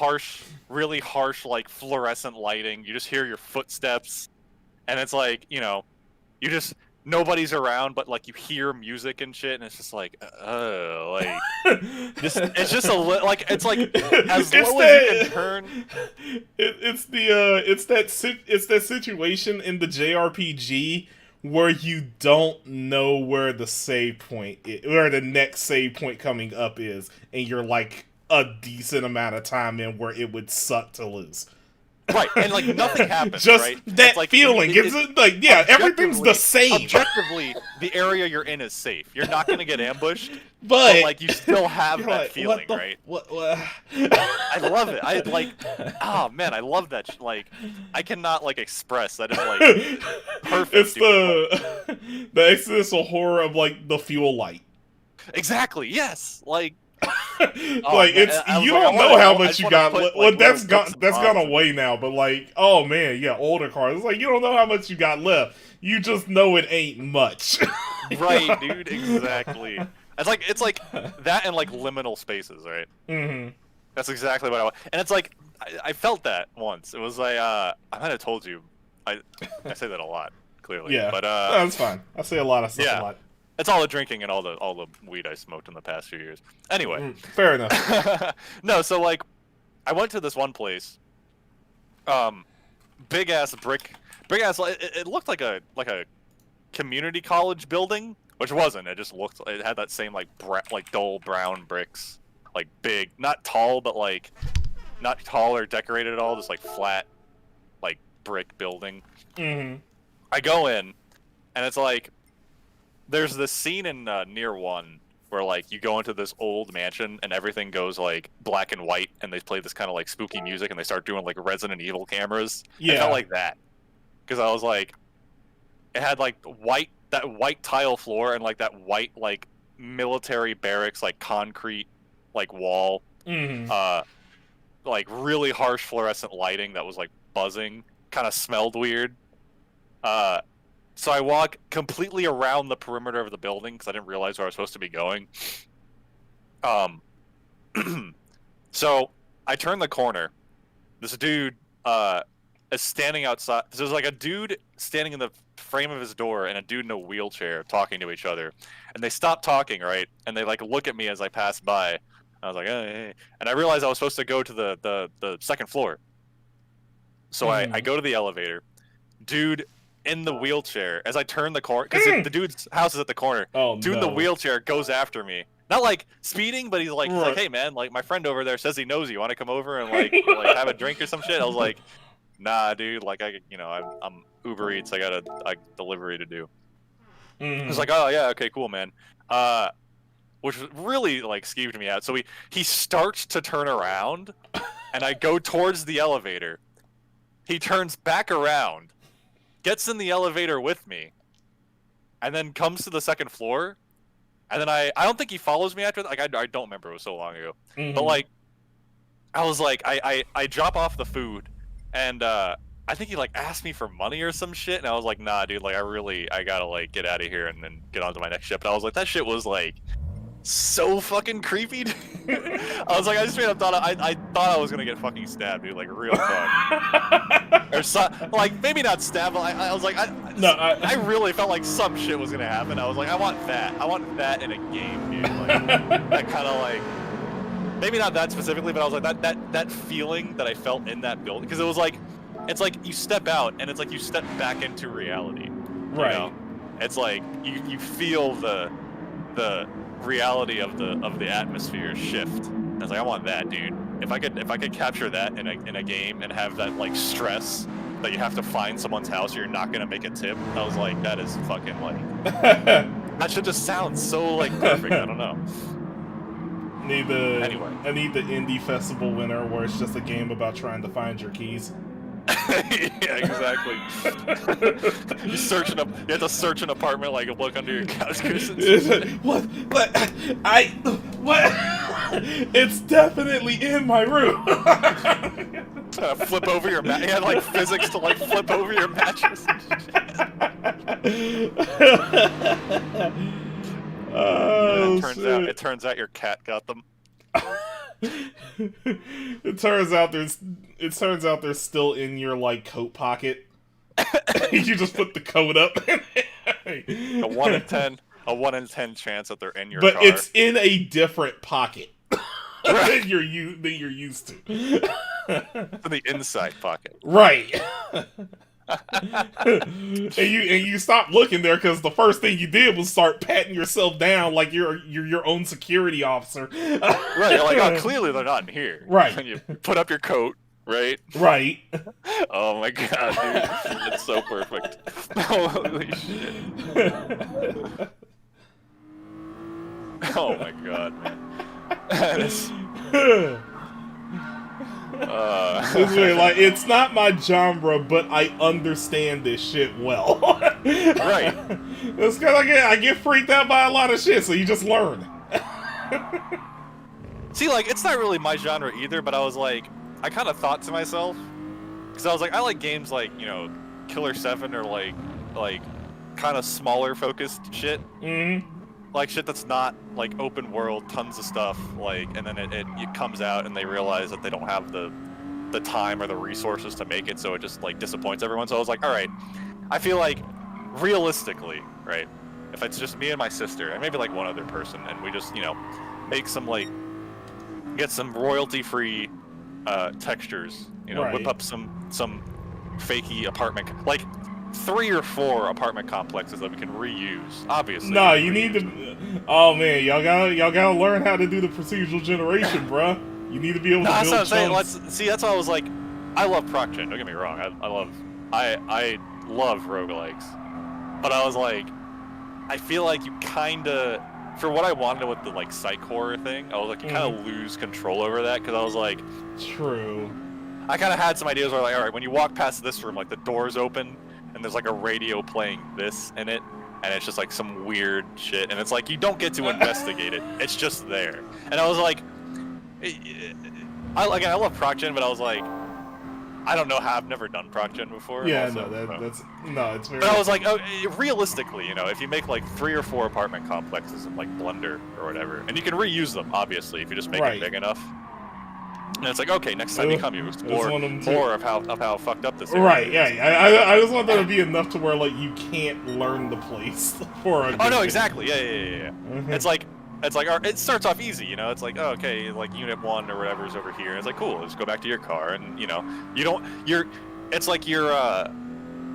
harsh, like, fluorescent lighting. You just hear your footsteps, and it's like, you know, nobody's around, but, like, you hear music and shit, and it's just like, like, it's just a like, it's like, as low as you can turn. It's that situation in the JRPG where you don't know where the save point where the next save point coming up is, and you're like a decent amount of time in where it would suck to lose. Right, and like nothing happens. Just right? that it's like, feeling. It's like, yeah, everything's the same. Objectively, the area you're in is safe. You're not gonna get ambushed, but like you still have that like, feeling, right? What? I love it. I like. Oh man, I love that. Like, I cannot like express that. Is like perfect. It's the existential horror of like the fuel light. Exactly. Yes. Like. Like it's you don't know how much you got. Well, that's gone away now. But like, oh man, yeah, older cars. It's like you don't know how much you got left. You just know it ain't much. Right, dude. Exactly. It's like that and like liminal spaces, right? Mm-hmm. That's exactly what I want. And it's like I felt that once. It was like I might have told you. I say that a lot, clearly. Yeah, but that's fine. I say a lot of stuff a lot. It's all the drinking and all the weed I smoked in the past few years. Anyway. Fair enough. No, so like, I went to this one place. Big ass. It looked like a community college building, which wasn't. It just looked. It had that same like dull brown bricks, like big, not tall, but like not tall or decorated at all. Just like flat, like brick building. Mm-hmm. I go in, and it's like. There's this scene in Near One where like you go into this old mansion and everything goes like black and white and they play this kind of like spooky music and they start doing like Resident Evil cameras. Yeah. It felt like that because I was like, it had like that white tile floor and like that white like military barracks like concrete like wall. Mm-hmm. Like really harsh fluorescent lighting that was like buzzing, kind of smelled weird. So I walk completely around the perimeter of the building because I didn't realize where I was supposed to be going. So I turn the corner. This dude is standing outside. So there's like a dude standing in the frame of his door and a dude in a wheelchair talking to each other. And they stop talking, right? And they like look at me as I pass by. I was like, hey. And I realized I was supposed to go to the second floor. So I go to the elevator. Dude in the wheelchair, as I turn the corner, because the dude's house is at the corner. Oh, dude in the wheelchair goes after me. Not like speeding, but he's like, hey man, like my friend over there says he knows you. Want to come over and like have a drink or some shit? I was like, nah, dude. Like I'm Uber Eats. I got a delivery to do. Mm-hmm. He's like, oh yeah, okay, cool, man. Which really like skeeved me out. So he starts to turn around, and I go towards the elevator. He turns back around. Gets in the elevator with me, and then comes to the second floor, and then I don't think he follows me after that. Like I don't remember, it was so long ago. Mm-hmm. But like, I was like, I drop off the food, and I think he like asked me for money or some shit, and I was like, nah, dude, like I gotta like get out of here and then get on to my next ship. And I was like, that shit was like so fucking creepy. I was like, I just straight up thought I thought I was gonna get fucking stabbed, dude, like real talk. Or so, like maybe not stabbed, but I was like, I really felt like some shit was gonna happen. I was like, I want that in a game, dude. Like that kind of like, maybe not that specifically, but I was like that feeling that I felt in that building, because it was like, it's like you step out and it's like you step back into reality. Right. You know? It's like you feel the reality of the atmosphere shift. I was like, I want that, dude. If I could capture that in a game and have that like stress that you have to find someone's house or you're not gonna make a tip, I was like, that is fucking like that should just sound so like perfect. I don't know. I need the indie festival winner where it's just a game about trying to find your keys. Yeah, exactly. You have to search an apartment, like look under your couch cushions. What? It's definitely in my room. Flip over your mat. You had like physics to like flip over your mattress. Oh, it turns out your cat got them. It turns out they're still in your like coat pocket. You just put the coat up. A 1 in 10 chance that they're in your but car. It's in a different pocket than you're used to. In the inside pocket. Right. and you stop looking there because the first thing you did was start patting yourself down like you're your own security officer. Right, you're like, oh, clearly they're not in here. Right. And you put up your coat, right? Right. Oh my god, dude. It's so perfect. Holy shit. Oh my god, man. That is... It's really like, it's not my genre, but I understand this shit well. Right. It's kind of like, I get freaked out by a lot of shit, so you just learn. See, like, it's not really my genre either, but I was like, I kind of thought to myself, because I was like, I like games like, you know, Killer 7 or like kind of smaller focused shit. Mm-hmm. Like shit that's not like open world, tons of stuff, like, and then it comes out and they realize that they don't have the time or the resources to make it, so it just like disappoints everyone. So I was like, all right, I feel like realistically, right, if it's just me and my sister and maybe like one other person, and we just, you know, make some like get some royalty-free textures, you know, right. Whip up some fakey apartment, like 3 or 4 apartment complexes that we can reuse. Obviously. No, you need to. Oh man, y'all gotta learn how to do the procedural generation, bruh. You need to be able to build that's what I'm chunks. saying. See, that's why I was like, I love ProcGen. Don't get me wrong. I love roguelikes, but I was like, I feel like you kind of, for what I wanted with the like psych horror thing, I was like, you kind of lose control over that, because I was like, true. I kind of had some ideas where like, all right, when you walk past this room, like the door's open and there's like a radio playing this in it, and it's just like some weird shit, and it's like you don't get to investigate it. It's just there. And I was like, I love ProcGen, but I was like, I don't know how, I've never done ProcGen before. Yeah, also, it's very. But I was like, oh, realistically, you know, if you make like 3 or 4 apartment complexes in like Blender or whatever, and you can reuse them, obviously, if you just make it big enough. And it's like, okay, next time you come, you explore more of how fucked up this is. Right, yeah. I just want there to be enough to where like you can't learn the place for a. Oh no, exactly. Yeah. Mm-hmm. It's like it starts off easy, you know. It's like, oh, okay, like Unit 1 or whatever is over here. It's like, cool, just go back to your car, and you know, it's like you're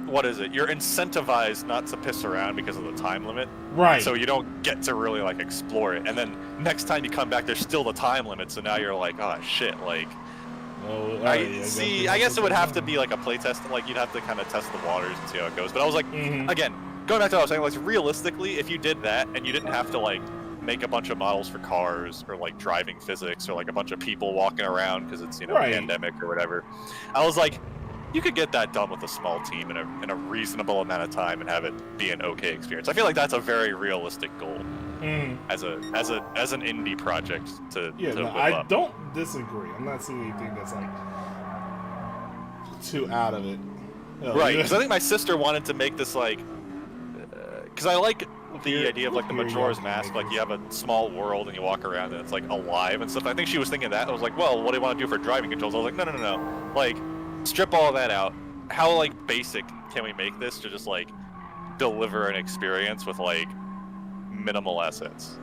what is it? You're incentivized not to piss around because of the time limit. Right. So you don't get to really like explore it, and then next time you come back, there's still the time limit. So now you're like, oh shit, like. Oh, I guess it would have to be like a playtest, like you'd have to kind of test the waters and see how it goes. But I was like, again, going back to what I was saying, like realistically, if you did that and you didn't have to like make a bunch of models for cars or like driving physics or like a bunch of people walking around because it's, you know, pandemic or whatever, I was like, you could get that done with a small team in a reasonable amount of time and have it be an okay experience. I feel like that's a very realistic goal as an indie project to whip I up. don't disagree. I'm not seeing anything that's like too out of it. Right, because I think my sister wanted to make this like, because I like the idea of like the Majora's Mask, like you have a small world and you walk around and it's like alive and stuff. I think she was thinking that. I was like, well, what do you want to do for driving controls? I was like, no. Like, strip all of that out. How like basic can we make this to just like deliver an experience with like minimal assets?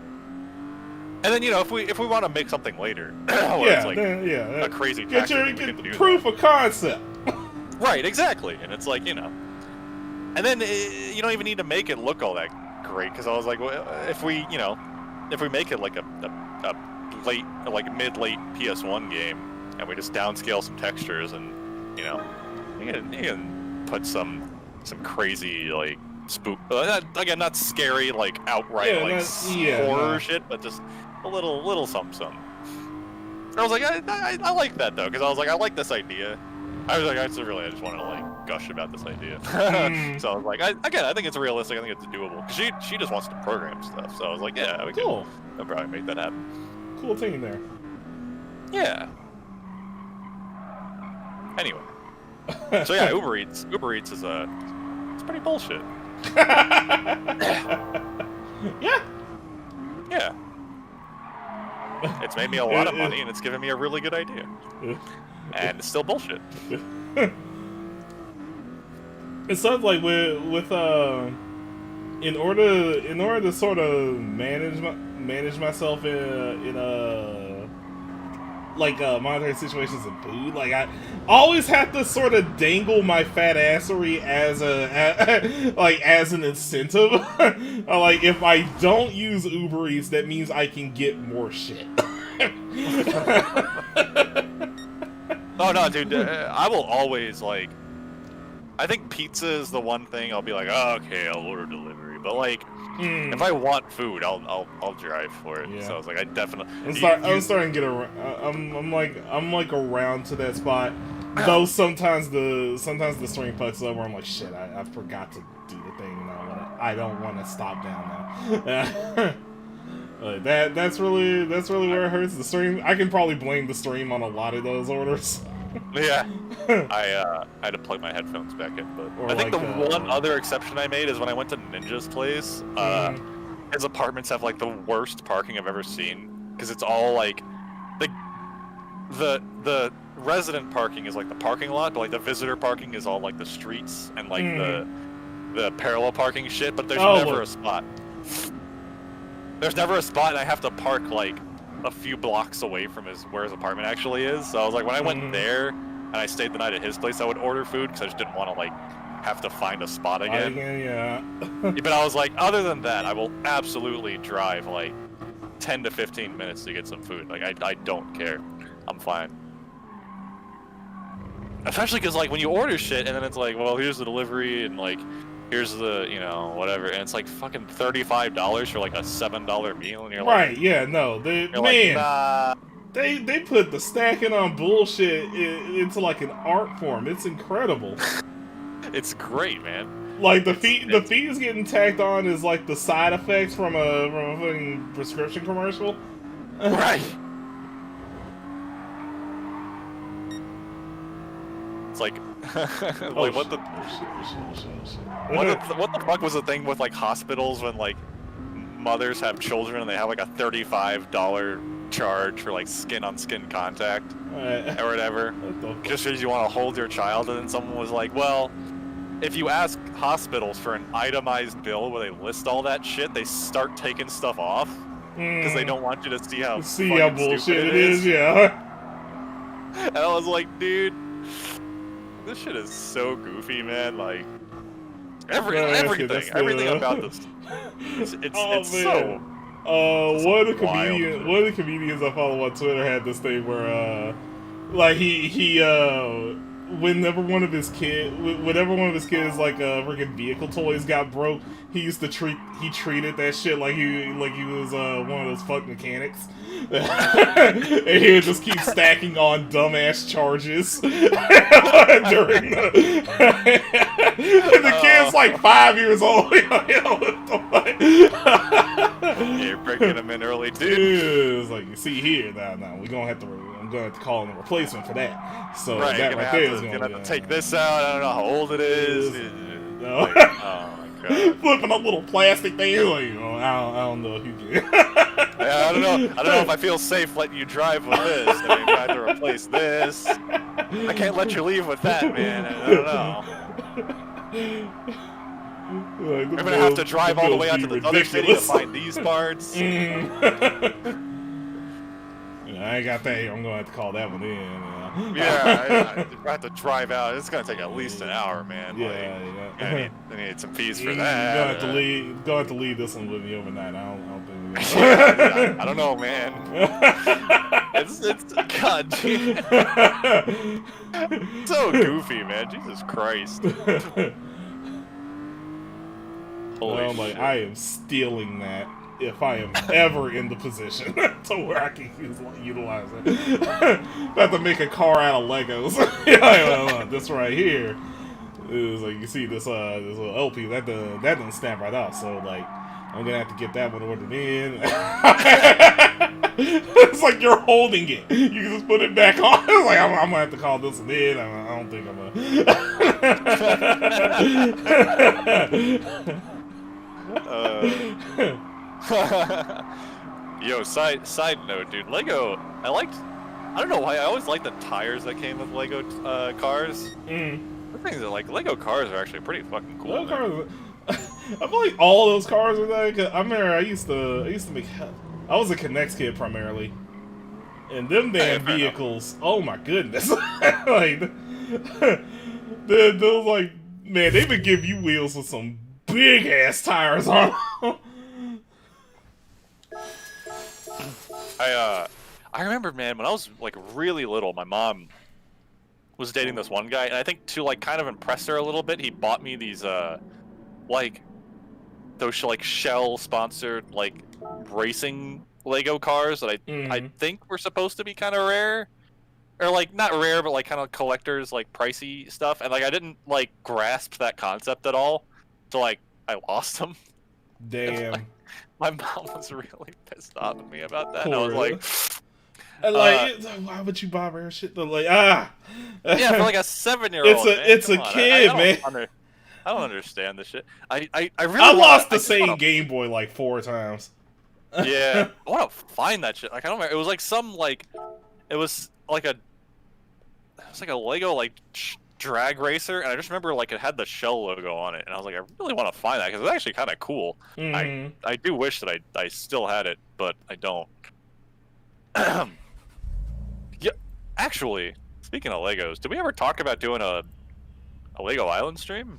And then, you know, if we want to make something later, where it's like a crazy get do proof of concept. Right, exactly. And it's like, you know, and then you don't even need to make it look all that great, because I was like, well, if we make it like a late, like mid-late PS1 game, and we just downscale some textures, and you know, you can put some crazy like spook, again, not scary like outright horror shit, but just a little something. I was like, I like that though, because I was like, I like this idea. I was like, I just want to like gush about this idea. So I was like, I think it's realistic. I think it's doable. Cause she just wants to program stuff. So I was like, yeah, we can I'll probably make that happen. Cool team there. Yeah. Anyway. So yeah, Uber Eats is it's pretty bullshit. Yeah. Yeah. It's made me a lot of money, and it's given me a really good idea. And it's still bullshit. It sounds like with in order to sort of manage myself in monetary situations of food, like I always have to sort of dangle my fat assery as an incentive. Like if I don't use Uber Eats, that means I can get more shit. Oh no, dude! I will always like. I think pizza is the one thing I'll be like, oh, okay, I'll order delivery. But like, if I want food, I'll drive for it. Yeah. So I was like, I definitely. I'm starting to get around. I'm like around to that spot. Though sometimes the stream fucks over. I'm like, shit, I forgot to do the thing, and I don't want to stop down now. That's really where it hurts. The stream. I can probably blame the stream on a lot of those orders. Yeah, I had to plug my headphones back in, but I think the one other exception I made is when I went to Ninja's place. His apartments have like the worst parking I've ever seen, because it's all like the resident parking is like the parking lot, but like the visitor parking is all like the streets and like the parallel parking shit. But there's never a spot. There's never a spot, and I have to park like a few blocks away from where his apartment actually is. So I was like, when I went there and I stayed the night at his place, I would order food because I just didn't want to like have to find a spot again. Yeah. But I was like, other than that, I will absolutely drive like 10 to 15 minutes to get some food. Like I don't care. I'm fine. Especially because like when you order shit and then it's like, well, here's the delivery and like here's the, you know, whatever, and it's like fucking $35 for like a $7 meal, and you're like, right, yeah, no, man, like, nah. they put the stacking on bullshit into like an art form. It's incredible. It's great, man. Like the fees getting tacked on is like the side effects from a fucking prescription commercial. Right. It's like, like what the fuck was the thing with like hospitals when like mothers have children and they have like a $35 charge for like skin-on-skin contact or whatever, just because you want to hold your child, and then someone was like, well, if you ask hospitals for an itemized bill where they list all that shit, they start taking stuff off because they don't want you to see how bullshit it is. Yeah. And I was like, dude, this shit is so goofy, man. Like everything about this. It's so. One of the comedians I follow on Twitter had this thing where, like he whenever one of his kids like freaking vehicle toys got broke, he treated that shit like he was one of those fuck mechanics. And he would just keep stacking on dumbass charges during the kid's like 5 years old. You're breaking them in early, dude. It's like, you see here, now I'm gonna have to call in a replacement for that. So right, that right there is gonna have to take this out. I don't know how old it is. No. Like, oh my God. Flipping a little plastic thing. Like, I don't know if you can. Yeah, I don't know if I feel safe letting you drive with this. I mean, I have to replace this. I can't let you leave with that, man. I don't know. Like, We're gonna have to drive all the way out to the other city to find these parts. Yeah, I ain't got that. I'm gonna have to call that one in. Yeah, I have to drive out. It's gonna take at least an hour, man. Yeah, like, yeah. I need some fees for You're that. gonna have to leave this one with me overnight. I don't think. Yeah, I don't know, man. It's God, dude. So goofy, man. Jesus Christ. Holy I'm like, shit. I am stealing that if I am ever in the position to where I can utilize it. I have to make a car out of Legos. This right here is like, you see this little LP that doesn't snap right off. So like, I'm gonna have to get that one ordered in. It's like you're holding it. You can just put it back on. It's like I'm gonna have to call this one in. I don't think I'm gonna. Yo, side note, dude. Lego, I don't know why, I always liked the tires that came with Lego cars. The things that, like, Lego cars are actually pretty fucking cool. Lego cars, I feel like all those cars are like. I remember I used to make. I was a Connects kid primarily, and them damn vehicles. Oh my goodness! Like, those like, man, they would give you wheels with some big ass tires on them. I remember, man, when I was like really little, my mom was dating this one guy, and I think to like kind of impress her a little bit, he bought me these like those like Shell sponsored like racing Lego cars that I think were supposed to be kind of rare, or like not rare but like kind of collectors like pricey stuff, and like I didn't like grasp that concept at all, so like I lost them. Damn. Like, my mom was really pissed off at me about that. And I was like, why would you buy rare shit? Like, yeah, for like a 7-year-old. It's a kid, man. I don't understand this shit. I really lost the same Game Boy like 4 times. Yeah, I want to find that shit. Like, I don't remember. It was like some like, it was like a Lego like drag racer, and I just remember like it had the Shell logo on it, and I was like, I really want to find that because it's actually kind of cool. I do wish that I still had it, but I don't. Yeah, actually, speaking of Legos, did we ever talk about doing a Lego Island stream?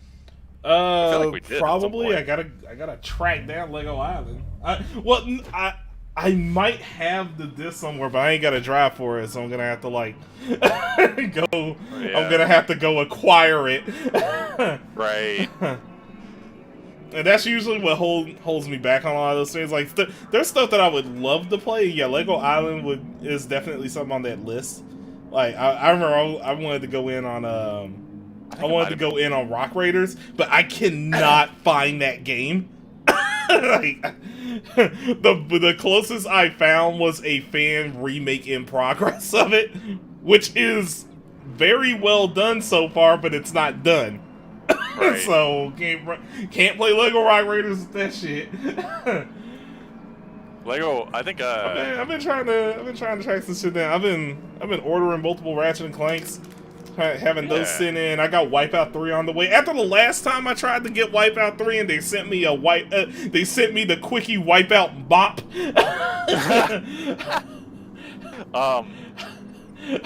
I feel like we did probably. I gotta track down Lego Island. I might have the disc somewhere, but I ain't got a drive for it, so I'm gonna have to like go. Yeah. I'm gonna have to go acquire it. Right. And that's usually what holds me back on a lot of those things. Like, there's stuff that I would love to play. Yeah, Lego Island is definitely something on that list. Like, I remember I wanted to go in on Rock Raiders, but I cannot find that game. Like, the closest I found was a fan remake in progress of it, which is very well done so far, but it's not done. Right. So can't play Lego Rock Raiders with that shit. Lego, I think I've been trying to track some shit down. I've been ordering multiple Ratchet and Clanks, having those sent in. I got Wipeout 3 on the way. After the last time I tried to get Wipeout 3 and they sent me they sent me the quickie Wipeout bop. I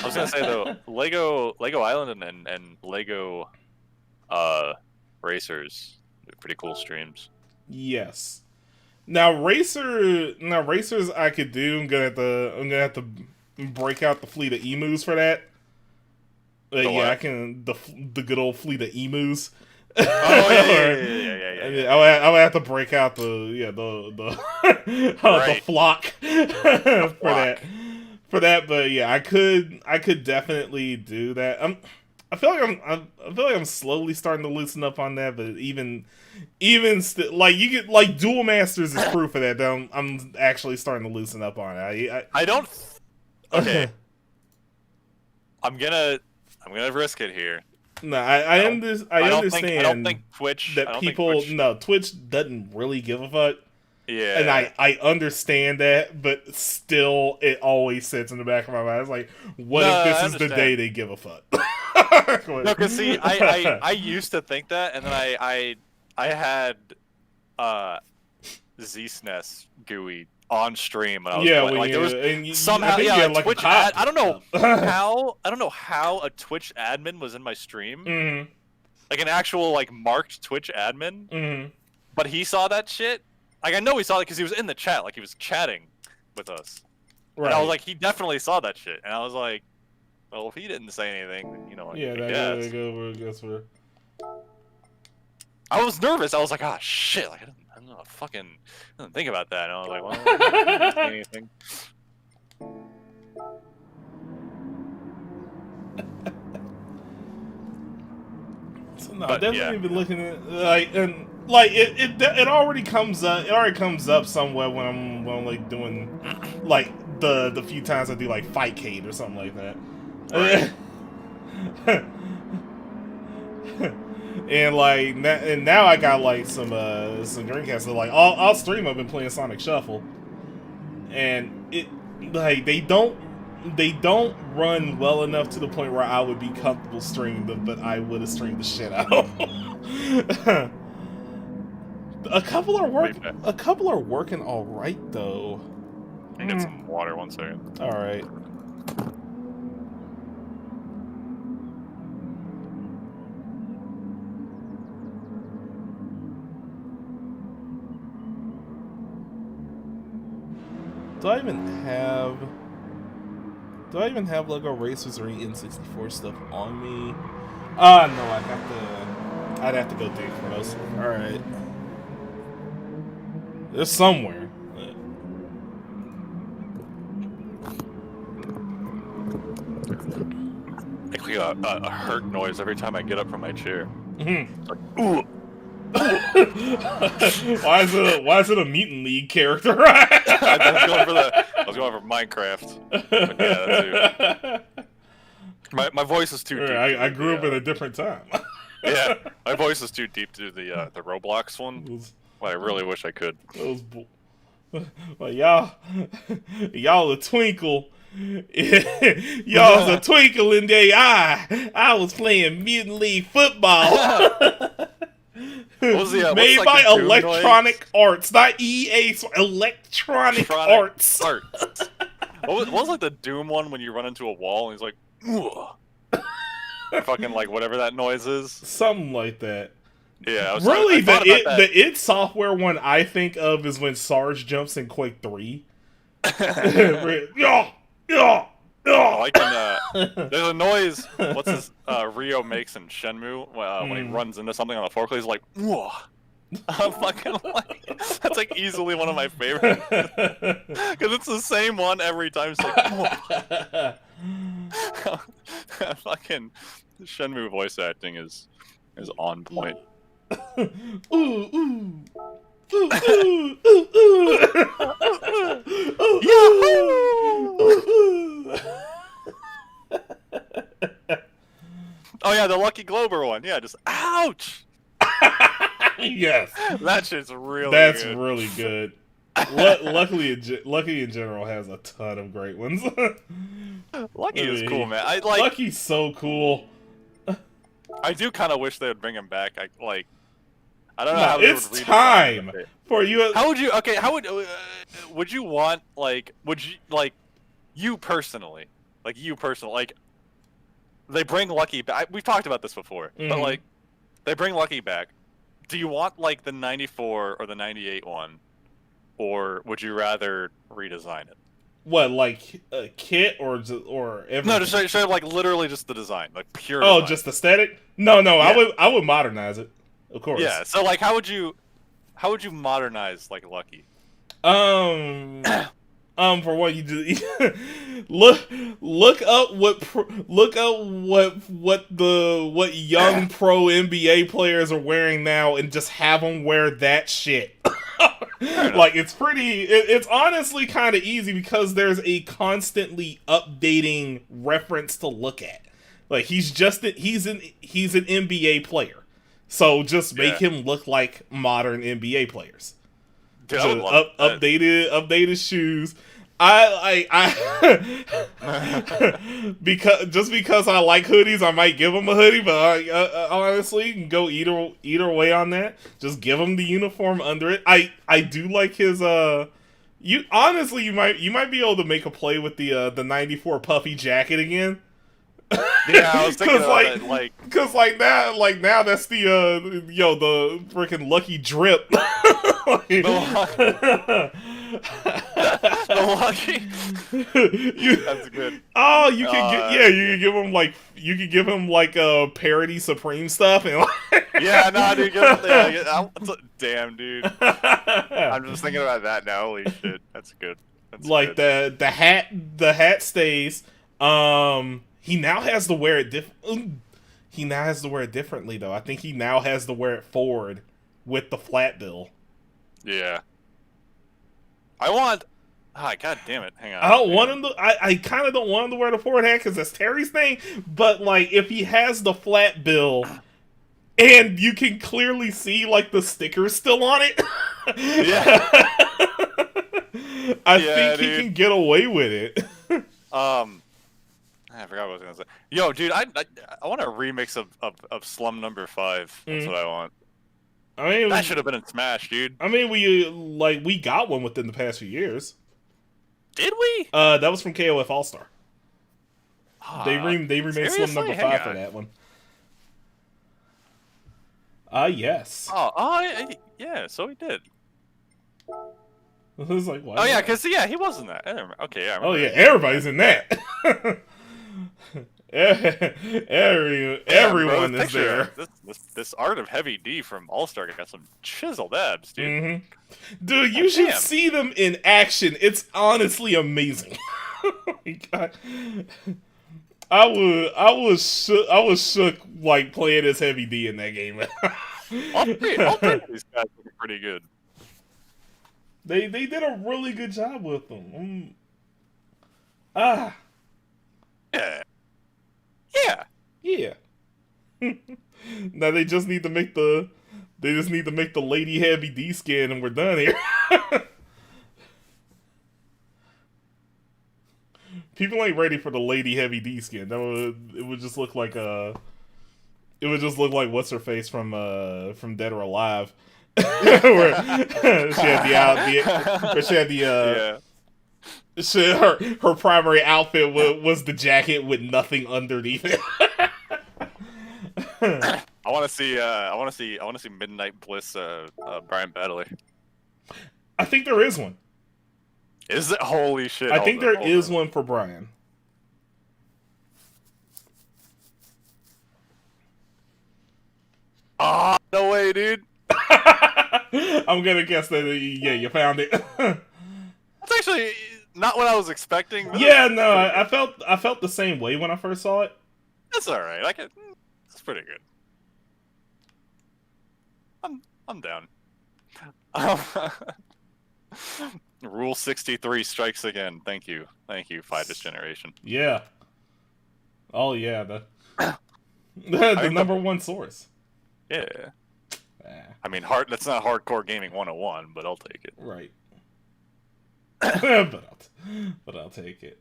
was gonna say though, Lego Island and Lego Racers, pretty cool streams. Yes. Now racers I could do. I'm gonna have to break out the fleet of emus for that. I can the good old fleet of emus. Oh yeah. I would have to break out the flock for that. But yeah, I could definitely do that. I feel like I'm slowly starting to loosen up on that, but even still, like, you get like Duel Masters is proof of that. I'm actually starting to loosen up on it. I don't. Okay. I'm gonna risk it here. No, I understand. I don't think Twitch. I that don't people think Twitch, no Twitch doesn't really give a fuck. Yeah. And I understand that, but still, it always sits in the back of my mind. It's like, what if this is the day they give a fuck? No, because see, I used to think that, and then I had DIZness GUI on stream, and I was playing. Like there was somehow like Twitch I don't know how a Twitch admin was in my stream, like an actual like marked Twitch admin, but he saw that shit. Like I know he saw it because he was in the chat, like he was chatting with us. Right. And I was like, he definitely saw that shit, and I was like, well, if he didn't say anything, then, you know, yeah, I guess. I was nervous. I was like, ah, shit, like I didn't think about that. And I was like, well, I didn't say anything. So no, I've definitely been looking at it already comes up. It already comes up somewhere when I'm like doing like the few times I do like Fightcade or something like that. Right. and now I got like some Dreamcast. So like I'll stream. I've been playing Sonic Shuffle, and it like they don't run well enough to the point where I would be comfortable streaming them, but I would have streamed the shit out of them. A couple are working all right though. I get some water. 1 second. All right. Do I even have Lego Racers or any N64 stuff on me? No, I'd have to go dig for those. All right. They're somewhere. Actually, a hurt noise every time I get up from my chair. Mm-hmm. Like, ooh. Why is it a Mutant League character? I was going for Minecraft. But yeah, that too. My voice is too deep. I grew up in a different time. Yeah, my voice is too deep to do the Roblox one. Well, I really wish I could. Well, y'all a twinkle. Y'all's a twinkle in their eye. I was playing Mutant League football. Made by Electronic Arts, not EA. Electronic Arts. What was like the Doom one when you run into a wall and he's like, ugh. Fucking like whatever that noise is. Something like that. Yeah. Really, the id Software one I think of is when Sarge jumps in Quake 3. Yeah. Oh, I can, there's a noise. What's this? Ryo makes in Shenmue when he runs into something on the forklift. He's like, "Whoa!" I'm fucking like, that's like easily one of my favorites because it's the same one every time. It's like, whoa. Fucking Shenmue voice acting is on point. Oh yeah, the Lucky Glober one. Yeah, just ouch. Yes, that shit's really. That's good. really good. Lucky in general has a ton of great ones. Lucky is cool, man. Lucky's so cool. I do kind of wish they would bring him back. I don't know how they it's would time for you. How would you? Okay, how would you want you personally, like they bring Lucky back. We've talked about this before, but like they bring Lucky back. Do you want like the 94 or the 98 one, or would you rather redesign it? What, like a kit or everything? No, just like literally just the design, like pure. Oh, design. just aesthetic? No, yeah. I would modernize it, of course. Yeah. So like, how would you modernize like Lucky? For what you do, look up what young pro NBA players are wearing now, and just have them wear that shit. Like it's honestly kind of easy because there's a constantly updating reference to look at. Like he's an NBA player. So just make him look like modern NBA players. Dude, Just updated shoes. Because I like hoodies, I might give him a hoodie. But honestly, you can go either way on that. Just give him the uniform under it. I do like his You honestly, you might be able to make a play with the '94 puffy jacket again. Yeah, I was thinking about it, because now that's the the freaking lucky drip. The lucky. That's good. Oh, you can give him parody Supreme stuff and yeah, no, dude. Damn, dude. I'm just thinking about that now. Holy shit, that's good. That's like good. the hat stays. He now has to wear it He now has to wear it differently though. I think he now has to wear it forward with the flat bill. Yeah. God damn it. Hang on. I don't want him to. I kind of don't want him to wear the forward hat because that's Terry's thing. But like, if he has the flat bill, and you can clearly see like the stickers still on it, yeah, I think he can get away with it. I forgot what I was gonna say. Yo, dude, I want a remix of Slum Number 5. That's what I want. I mean, that should have been in Smash, dude. I mean, we got one within the past few years. Did we? That was from KOF All Star. They remade Slum Number 5 for that one. Yes. Yeah. So he did. I was like, what? Oh yeah, because he was in that. Okay, yeah. Oh yeah, everybody's in that. Everyone is there. This art of Heavy D from All Star got some chiseled abs, dude. Mm-hmm. Dude, you should see them in action. It's honestly amazing. Oh my God. I was shook like playing as Heavy D in that game. All three of these guys look pretty good. They did a really good job with them. Yeah. Now they just need to make the Lady Heavy D skin and we're done here. People ain't ready for the Lady Heavy D skin. It would just look like what's her face from Dead or Alive. Where her primary outfit was the jacket with nothing underneath it. I want to see Midnight Bliss Brian Badley. I think there is one. Is it? Holy shit. I think there is one for Brian. Oh, no way, dude. I'm gonna guess that you found it. That's actually not what I was expecting. Yeah, no, I felt the same way when I first saw it. That's all right. It's pretty good. I'm down. Rule 63 strikes again. Thank you, Fidus Generation. Yeah. Oh yeah, the number one source. Yeah. I mean, that's not hardcore gaming 101, but I'll take it. Right. but I'll take it.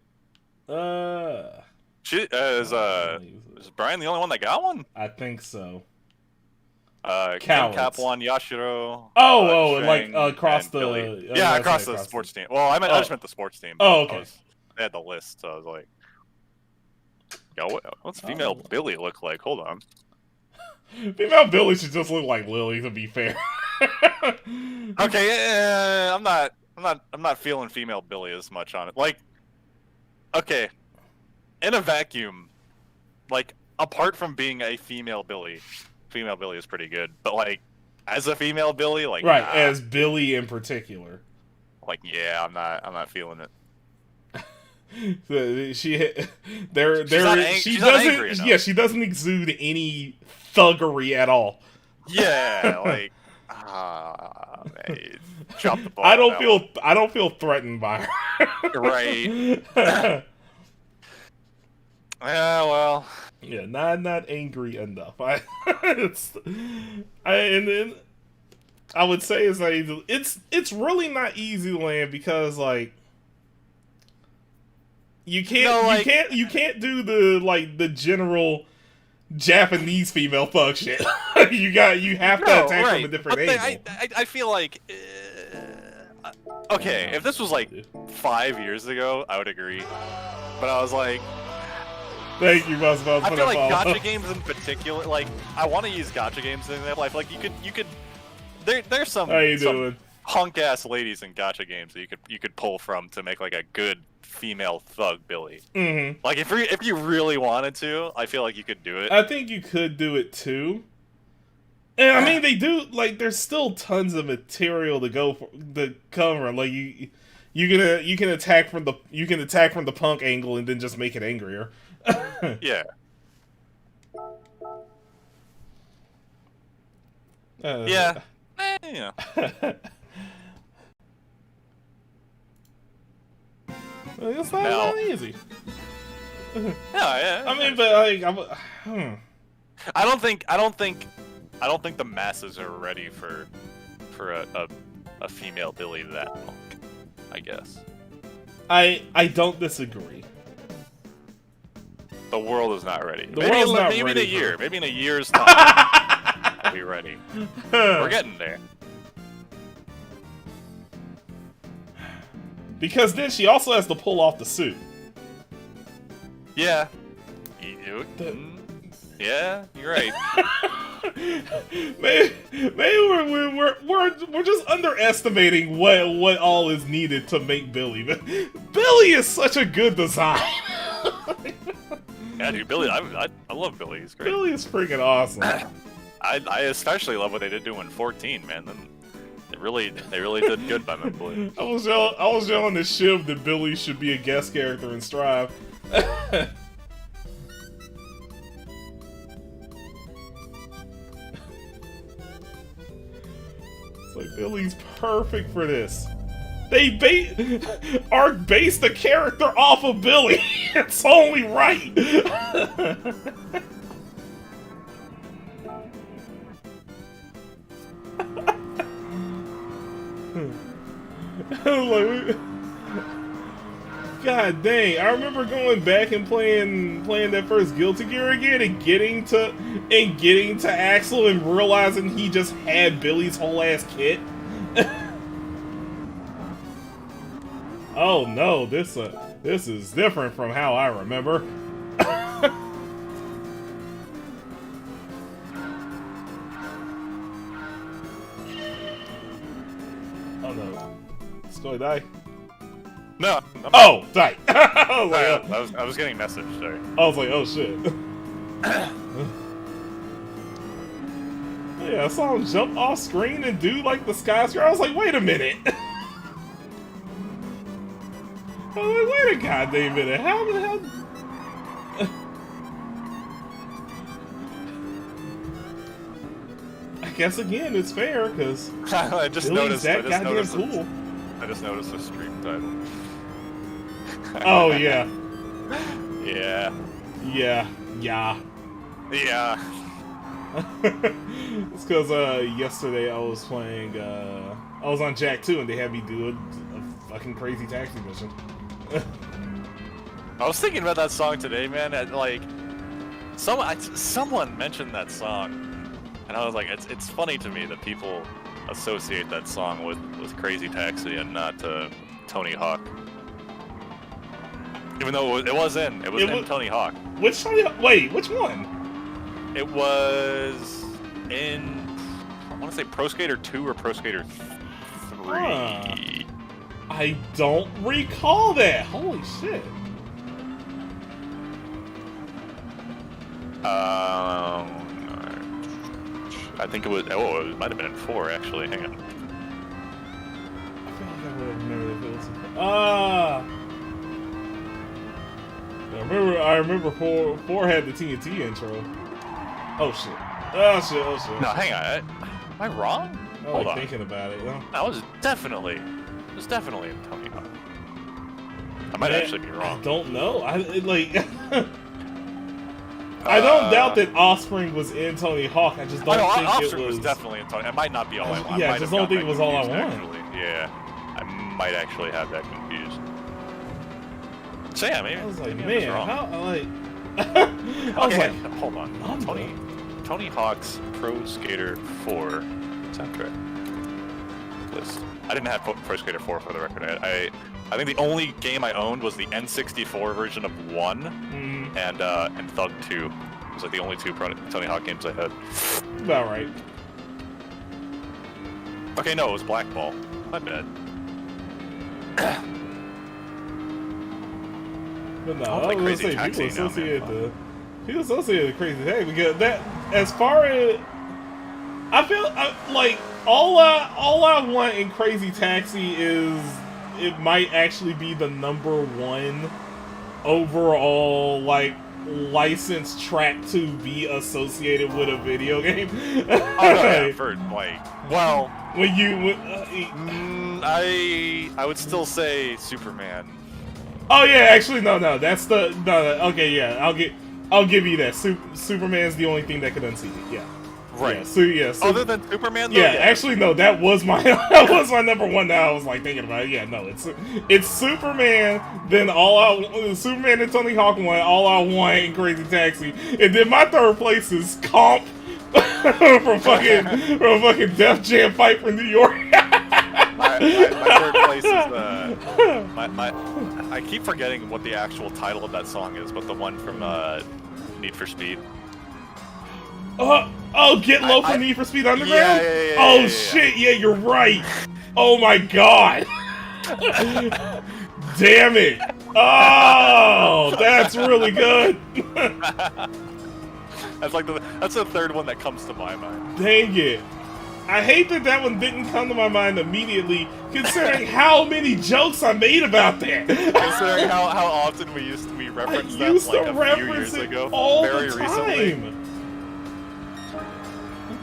Is Brian the only one that got one? I think so. Ken Kaplan, Yashiro. Across the Billy. Across the sports team. Well, I just meant the sports team. Oh, okay. They had the list, so I was like, "Yo, what's female Billy look like?" Hold on. Female Billy should just look like Lily, to be fair. Okay, I'm not feeling female Billy as much on it. Like, okay, in a vacuum, like apart from being a female Billy is pretty good. But like, as a female Billy, like right, as Billy in particular, like I'm not feeling it. She doesn't exude any thuggery at all. Yeah, like man, drop the ball. I don't feel threatened by her. Right. Yeah, well, Yeah, not angry enough. And then I would say it's really not easy to land because like you can't do the general Japanese female fuck shit. you have to attack from a different angle. I feel like okay, if this was like 5 years ago, I would agree. But I was like, thank you, Musbo. I feel like gacha games in particular, like I want to use gacha games in their life. Like you could. There's some hunk ass ladies in gacha games that you could pull from to make like a good female thug Billy. Mm-hmm. Like if you really wanted to, I feel like you could do it. I think you could do it too. And I mean, they do like. There's still tons of material to go for the cover. Like you can attack from the punk angle and then just make it angrier. Yeah. Yeah. Yeah. It's not easy. Yeah. I mean, but like, I don't think the masses are ready for a female Billy that long, I guess. I don't disagree. The world is not ready. Maybe in a year. Maybe in a year's time, we'll be ready. We're getting there. Because then she also has to pull off the suit. Yeah. Yeah, you're right. maybe we're just underestimating what all is needed to make Billy. Billy is such a good design. Yeah, dude, Billy, I love Billy. He's great. Billy is freaking awesome. I especially love what they did do in 14, man. They really did good by my boy. I was yelling to Shiv that Billy should be a guest character in Strive. It's like Billy's perfect for this. They based the character off of Billy. It's only right. God dang! I remember going back and playing that first Guilty Gear again and getting to Axel and realizing he just had Billy's whole ass kit. Oh no, this is different from how I remember. Oh no. It's going to die. No. Oh, die. I was getting a message, sorry. I was like, oh shit. Yeah, I saw him jump off screen and do like the skyscraper. I was like, wait a minute. I was like, wait a goddamn minute. How the hell? I guess again, it's fair because I just noticed cool. I just noticed the stream title. Oh yeah. Yeah. Yeah. Yeah. Yeah. It's because yesterday I was playing. I was on Jack 2 and they had me do a fucking crazy taxi mission. I was thinking about that song today, man. Like, someone mentioned that song, and I was like, it's funny to me that people associate that song with Crazy Taxi and not Tony Hawk. Even though it was in Tony Hawk. Which one? It was in, I want to say Pro Skater 2 or Pro Skater 3. I don't recall that. Holy shit. I think it was. Oh, it might have been in 4 actually. Hang on. I feel like I would have remembered if it was. I remember 4 had the TNT intro. Oh shit. Oh shit. No, hang on. Am I wrong? Hold on. Thinking about it. Yeah. No, it was definitely in Tony Hawk. I might actually be wrong. I don't know. I don't doubt that Offspring was in Tony Hawk. I just don't think Offspring it was definitely in Tony. It might not be All I Want. Yeah, I just don't think it was All I Want. Actually. Yeah, I might actually have that confused. So yeah, maybe. I was like, maybe man, wrong. how like. I was Okay, like, hold on. Tony Hawk's Pro Skater 4 soundtrack list. I didn't have Pro Skater 4 for the record. I think the only game I owned was the N64 version of 1 and Thug 2. It was like the only two Tony Hawk games I had. About right. Okay, no, it was Black Ball. My bad. But no, I I was gonna Crazy say Taxi people now, man. associate the Crazy Taxi because that, as far as I feel like all I want in Crazy Taxi is it might actually be the #1 overall like licensed track to be associated with a video game. Oh no, yeah, for like, well, when you I would still say Superman. Oh yeah, actually no, that's the okay, yeah, I'll give you that. Superman's the only thing that could unseat it. Yeah. Right. Yeah, other than Superman, though, yeah, actually no, that was my #1. Now I was like thinking about it. Yeah, no, it's Superman, then Superman and Tony Hawk 1, All I Want and Crazy Taxi, and then my third place is Comp from fucking Def Jam Fight for New York. my third place is I keep forgetting what the actual title of that song is, but the one from Need for Speed. Get Low for Need for Speed Underground? Yeah, shit, yeah, you're right. Oh my god. Damn it. Oh, that's really good. That's the third one that comes to my mind. Dang it. I hate that one didn't come to my mind immediately, considering how many jokes I made about that. Considering how often we referenced that like a few years ago, very recently.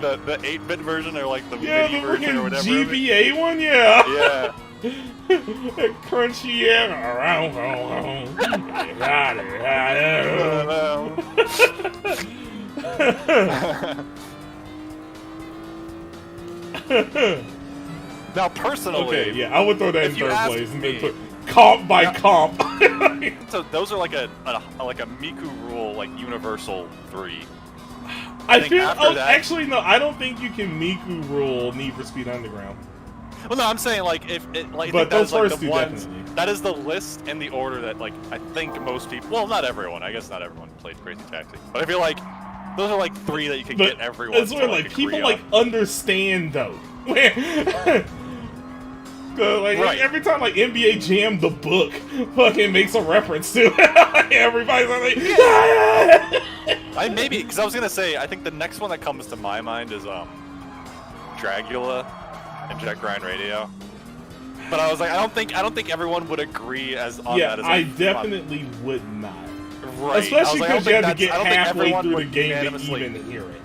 The 8-bit version or like the MIDI version or whatever. GBA one, yeah. Yeah. Crunchy around. Now, personally, okay, yeah, I would throw that in third place and then put comp by comp. So those are like a Miku rule, like universal 3. I feel. Actually, no. I don't think you can Miku rule Need for Speed Underground. Well, no, I'm saying like if it like. But those that is, first like, two ones, definitely. That is the list and the order that like I think most people. Well, not everyone. I guess not everyone played Crazy Taxi, but I feel like those are like 3 that you can get everyone. It's where like people like understand though. Like right. Every time like NBA Jam the book fucking makes a reference to it, everybody's like, I maybe because I was gonna say I think the next one that comes to my mind is Dragula and Jet Grind Radio, but I was like I don't think everyone would agree on that. As I definitely would not. Right. Especially because you have to get I don't halfway think through the game to unanimously even hear it.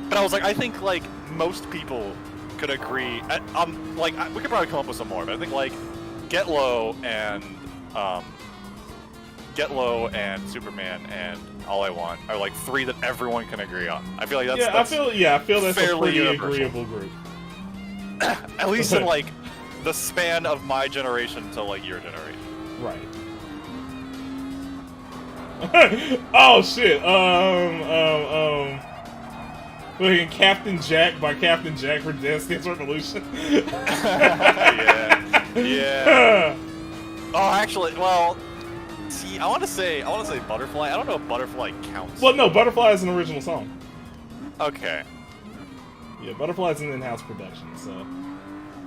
But I was like I think like most people could agree. We could probably come up with some more, but I think like Get Low and Superman and All I Want are like 3 that everyone can agree on. I feel like that's I feel that's a pretty universal. agreeable group. At least in like the span of my generation to like your generation. Right. Oh shit. Fucking Captain Jack by Captain Jack for Dance Dance Revolution. yeah. Oh, actually, well, see, I want to say Butterfly. I don't know if Butterfly counts. Well, no, Butterfly is an original song. Okay. Yeah, Butterfly is an in-house production, so. All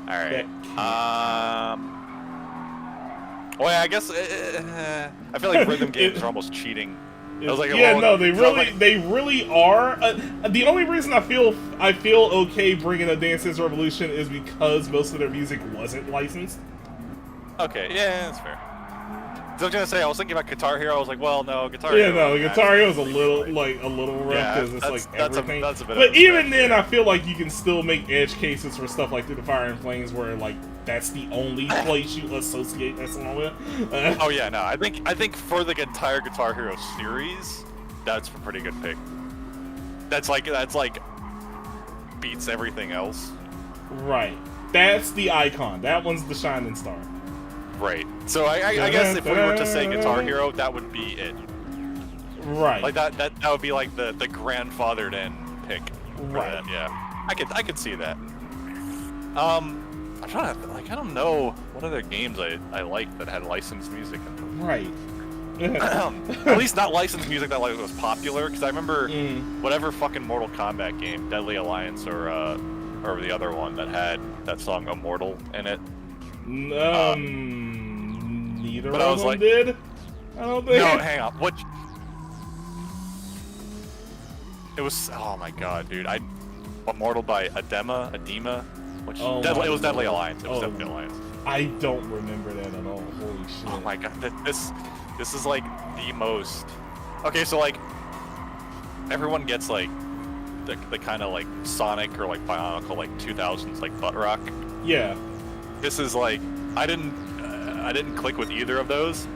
right. Well, yeah, I guess I feel like rhythm games are almost cheating. I was like, they really are. The only reason I feel okay bringing up Dance Dance Revolution is because most of their music wasn't licensed. Okay, yeah, that's fair. I was gonna say I was thinking about Guitar Hero. I was like, well, no, Guitar Hero. Yeah, no, Guitar Hero is a little rough because it's like everything. That's a bit. But even then, I feel like you can still make edge cases for stuff like Through the Fire and Flames, where like that's the only place you associate that song with. Oh yeah, no, I think for the entire Guitar Hero series, that's a pretty good pick. That's like beats everything else. Right. That's the icon. That one's the shining star. Right. So I guess if we were to say Guitar Hero, that would be it. Right. Like that would be like the grandfathered in pick. Right. That, yeah. I could see that. I'm trying to like I don't know what other games I liked that had licensed music in them. Right. At least not licensed music that like was popular, because I remember whatever fucking Mortal Kombat game, Deadly Alliance or the other one that had that song Immortal in it. Neither but of them did. I don't think. No, hang on. What? It was. Oh my god, dude! Immortal by Adema. Which it was Deadly Alliance. It was Deadly Alliance. I don't remember that at all. Holy shit! Oh my god, this is like the most. Okay, so like everyone gets like the kind of like Sonic or like Bionicle like 2000s like butt rock. Yeah. This is like I didn't click with either of those.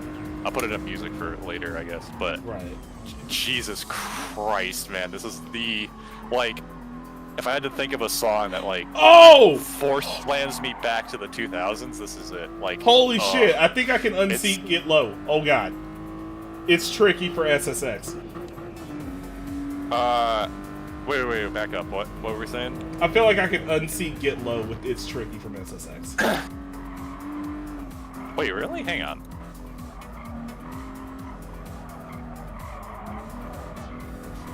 I'll put it in music for later, I guess. But right. Jesus Christ, man, this is the like. If I had to think of a song that like force lands me back to the 2000s, this is it. Like holy shit! I think I can unseat Get Low. Oh god, it's tricky for SSX. Wait, back up. What were we saying? I feel like I can unseat Get Low with It's Tricky from SSX. Wait, really? Hang on.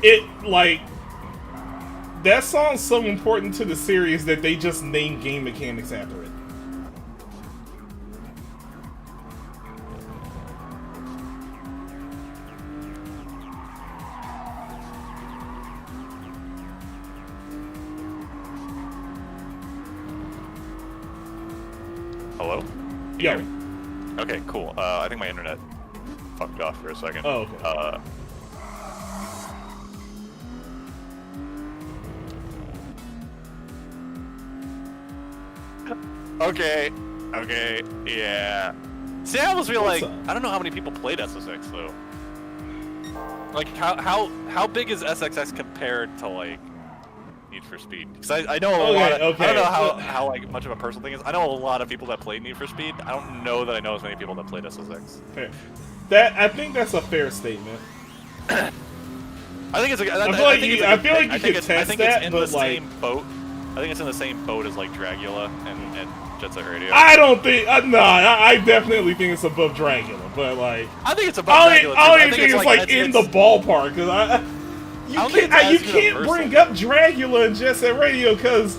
It like. That song's so important to the series that they just named game mechanics after it. Hello? Yeah. Okay, cool. I think my internet fucked off for a second. Oh, okay. Okay, yeah. See, I almost feel like I don't know how many people played SSX though. Like how big is SXX compared to like Need for Speed? Because I know a lot. I don't know how like much of a personal thing is. I know a lot of people that played Need for Speed. I don't know that I know as many people that played SSX. Fair. I think that's a fair statement. I think it's a. I feel like you could test that, in but the like. Same boat. I think it's in the same boat as like Dragula and Jet Set Radio. I don't think. No, I definitely think it's above Dragula, but like. I think it's above Dragula. I don't even think it's like in the ballpark because you can't bring up Dragula and Jet Set Radio because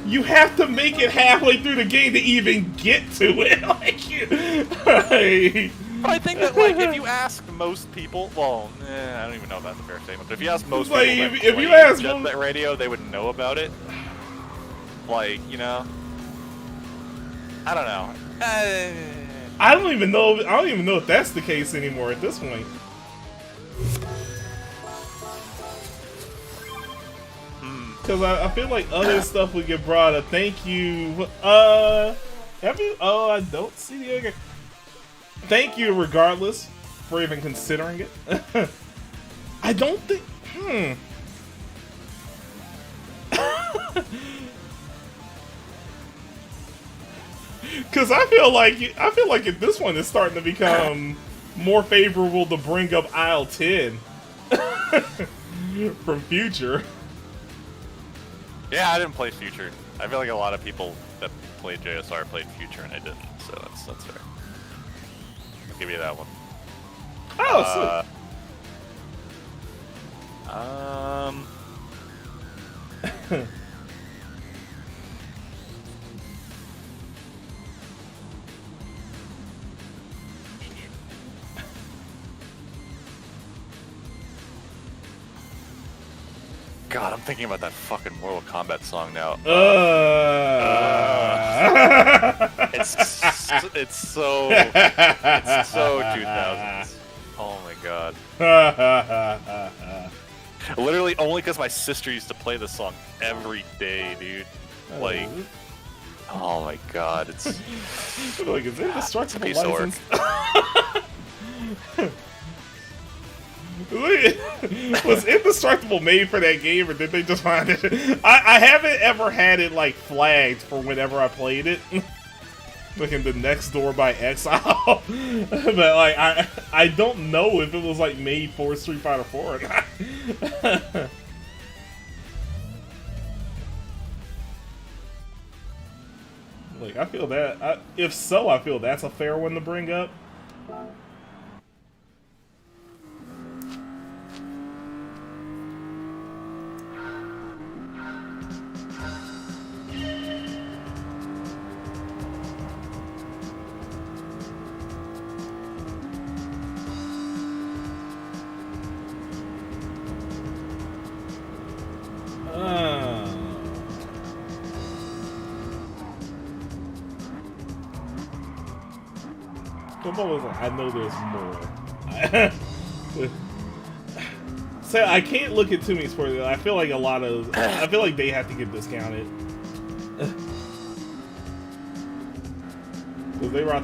you have to make it halfway through the game to even get to it. But I think that like if you ask most people, well, I don't even know if that's a fair statement. But if you ask most people if you ask Jet Set Radio, they would know about it. Like, you know, I don't know. I don't even know if that's the case anymore at this point. Because I feel like other stuff would get brought up. Thank you. I don't see the other. Thank you, regardless, for even considering it. I don't think. Because I feel like if this one is starting to become more favorable to bring up aisle 10 from Future. Yeah, I didn't play Future. I feel like a lot of people that played JSR played Future and I didn't, so that's fair. I'll give you that one. Oh, sweet. God, I'm thinking about that fucking Mortal Kombat song now. It's so 2000s. Oh my god. Literally only because my sister used to play this song every day, dude. Like, oh my god, it's like, is it indestructible piece of work. license? Was Indestructible made for that game, or did they just find it? I haven't ever had it like flagged for whenever I played it. Like in the Next Door by Exile. But like I don't know if it was like made for Street Fighter 4 or not. Like I feel that if so, I feel that's a fair one to bring up. I know there's more. So I can't look at too many spoilers. I feel like I feel like they have to get discounted. Because they brought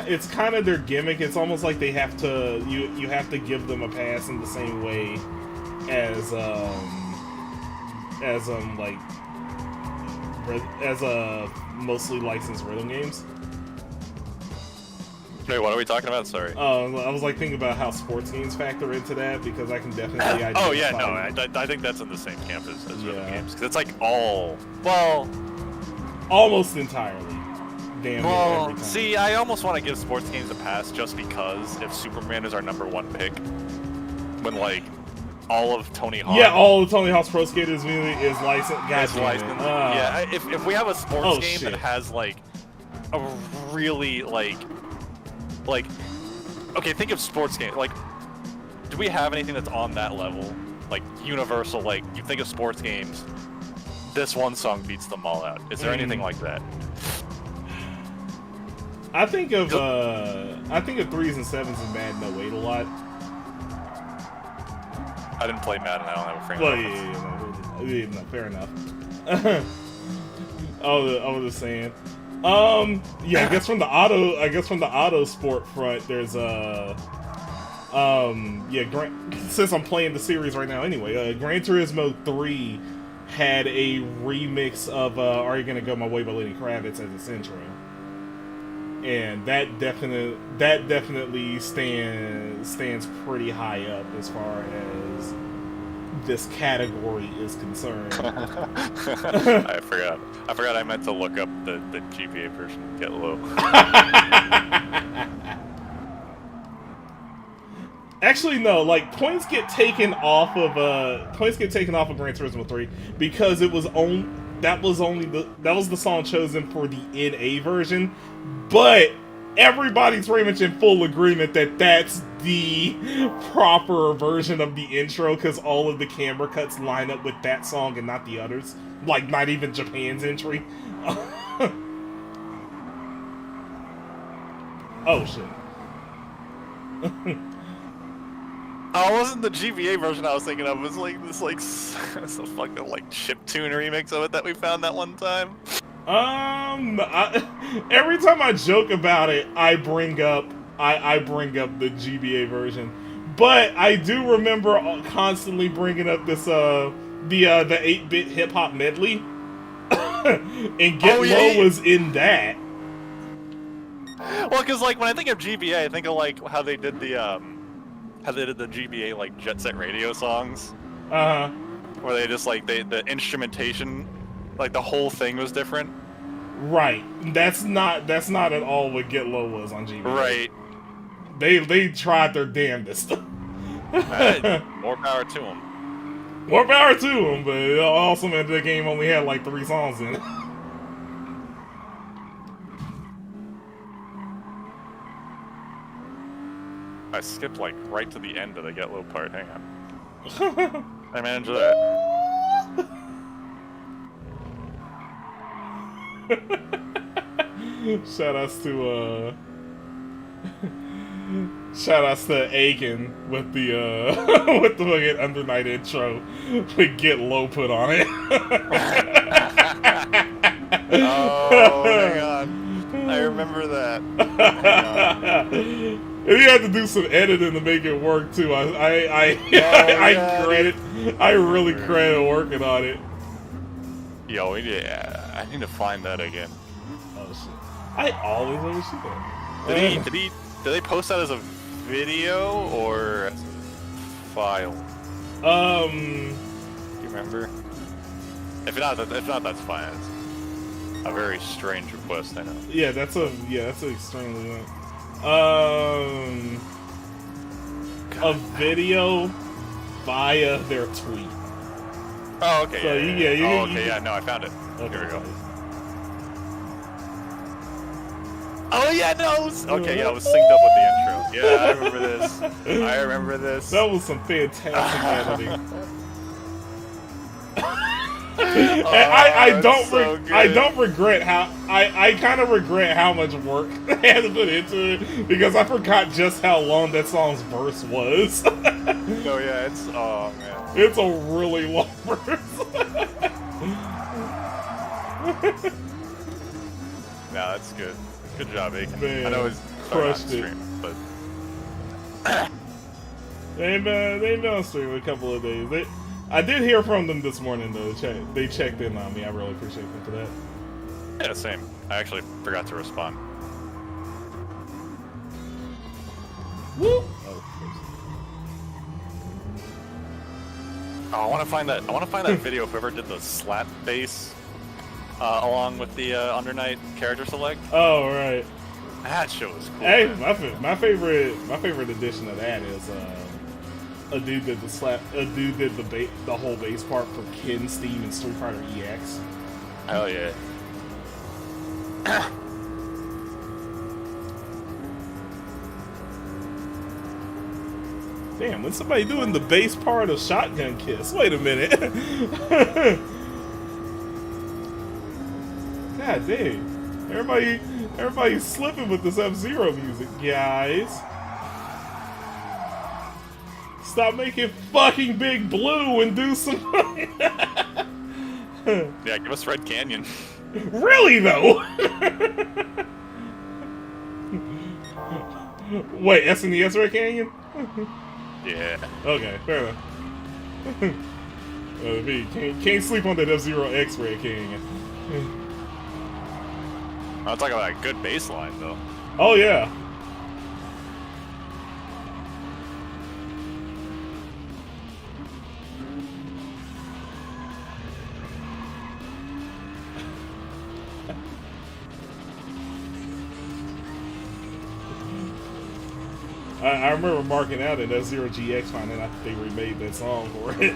it's kind of their gimmick. It's almost like they have to you have to give them a pass in the same way as mostly licensed rhythm games. Wait, what are we talking about? Sorry. I was like thinking about how sports games factor into that, because I can definitely identify. Oh yeah, no, I think that's in the same camp as rhythm games, because it's like well, almost entirely. Damn. Well, see, I almost want to give sports games a pass just because if Superman is our #1 pick, when like all of Tony Hawk. Yeah, all of Tony Hawk's Pro Skaters music is licensed. Yeah, if we have a sports game that has like a really like okay, think of sports game. Like, do we have anything that's on that level? Like universal, like you think of sports games, this one song beats them all out. Is there anything like that? I think of 3s and 7s in Madden 08 a lot. I didn't play Madden. I don't have a frame. Well, yeah, fair enough. I was just saying. Yeah, I guess from the auto sport front, there's since I'm playing the series right now anyway, Gran Turismo 3 had a remix of "Are You Gonna Go My Way" by Lenny Kravitz as its intro, and that definitely stands pretty high up as far as this category is concerned. I forgot I meant to look up the GBA version of Get Low. Actually, no. Like points get taken off of Gran Turismo 3 because that was the song chosen for the NA version, but everybody's pretty much in full agreement that that's the proper version of the intro, because all of the camera cuts line up with that song and not the others. Like, not even Japan's entry. Oh, shit. Oh, it wasn't the GBA version I was thinking of. It was like this, like, some fucking, like, chiptune remix of it that we found that one time. Every time I joke about it, I bring up the GBA version, but I do remember constantly bringing up this the 8-bit hip hop medley, and Get Low was in that. Well, because like when I think of GBA, I think of like how they did the GBA like Jet Set Radio songs. Where they just like the instrumentation, like the whole thing was different. Right. That's not at all what Get Low was on GBA. Right. They tried their damnedest. More power to them. More power to them, but it also meant the game only had like 3 songs in it. I skipped like right to the end of the Get Low part. Hang on. I managed that. Shoutouts to Aiken with the with the fucking Under Night intro with Get Low put on it. Oh, hang on. I remember that. And you had to do some editing to make it work too. I really credit working on it. Yo, yeah, I need to find that again. Oh shit! I always understood that. Did they post that as a video or as a file? Do you remember? If not, that's fine. It's a very strange request, I know. Yeah, that's extremely a video via their tweet. Oh, okay. So No, I found it. Okay, Here we go. Oh yeah, no. Okay, yeah, I was synced up with the intro. Yeah, I remember this. I remember this. That was some fantastic editing. I don't regret how I kind of regret how much work I had to put into it because I forgot just how long that song's verse was. Oh yeah, oh man, it's a really long verse. Nah, that's good. Good job, Aiken. Man, I know it's crushed it, stream, but they ain't been on stream a couple of days. I did hear from them this morning though. They checked in on me. I really appreciate them for that. yeah, same. I actually forgot to respond. Woo! Oh, I want to find that. I want to find that video. If whoever did the slap bass along with the Undernight character select. Oh right. That show was cool. Hey, my favorite edition of that is a dude did the whole bass part for Ken's theme in Street Fighter EX. Hell yeah. Damn, when somebody doing the bass part of Shotgun Kiss? Wait a minute. God dang. Everybody's slipping with this F-Zero music, guys. Stop making fucking Big Blue and do some... Yeah, give us Red Canyon. Really, though? Wait, SNES Red Canyon? Yeah. Okay, fair enough. Can't sleep on that F-Zero X Red Canyon. I'll talk about a good bass line, though. Oh, yeah. I remember marking out in F-Zero GX finding out that they remade that song for it.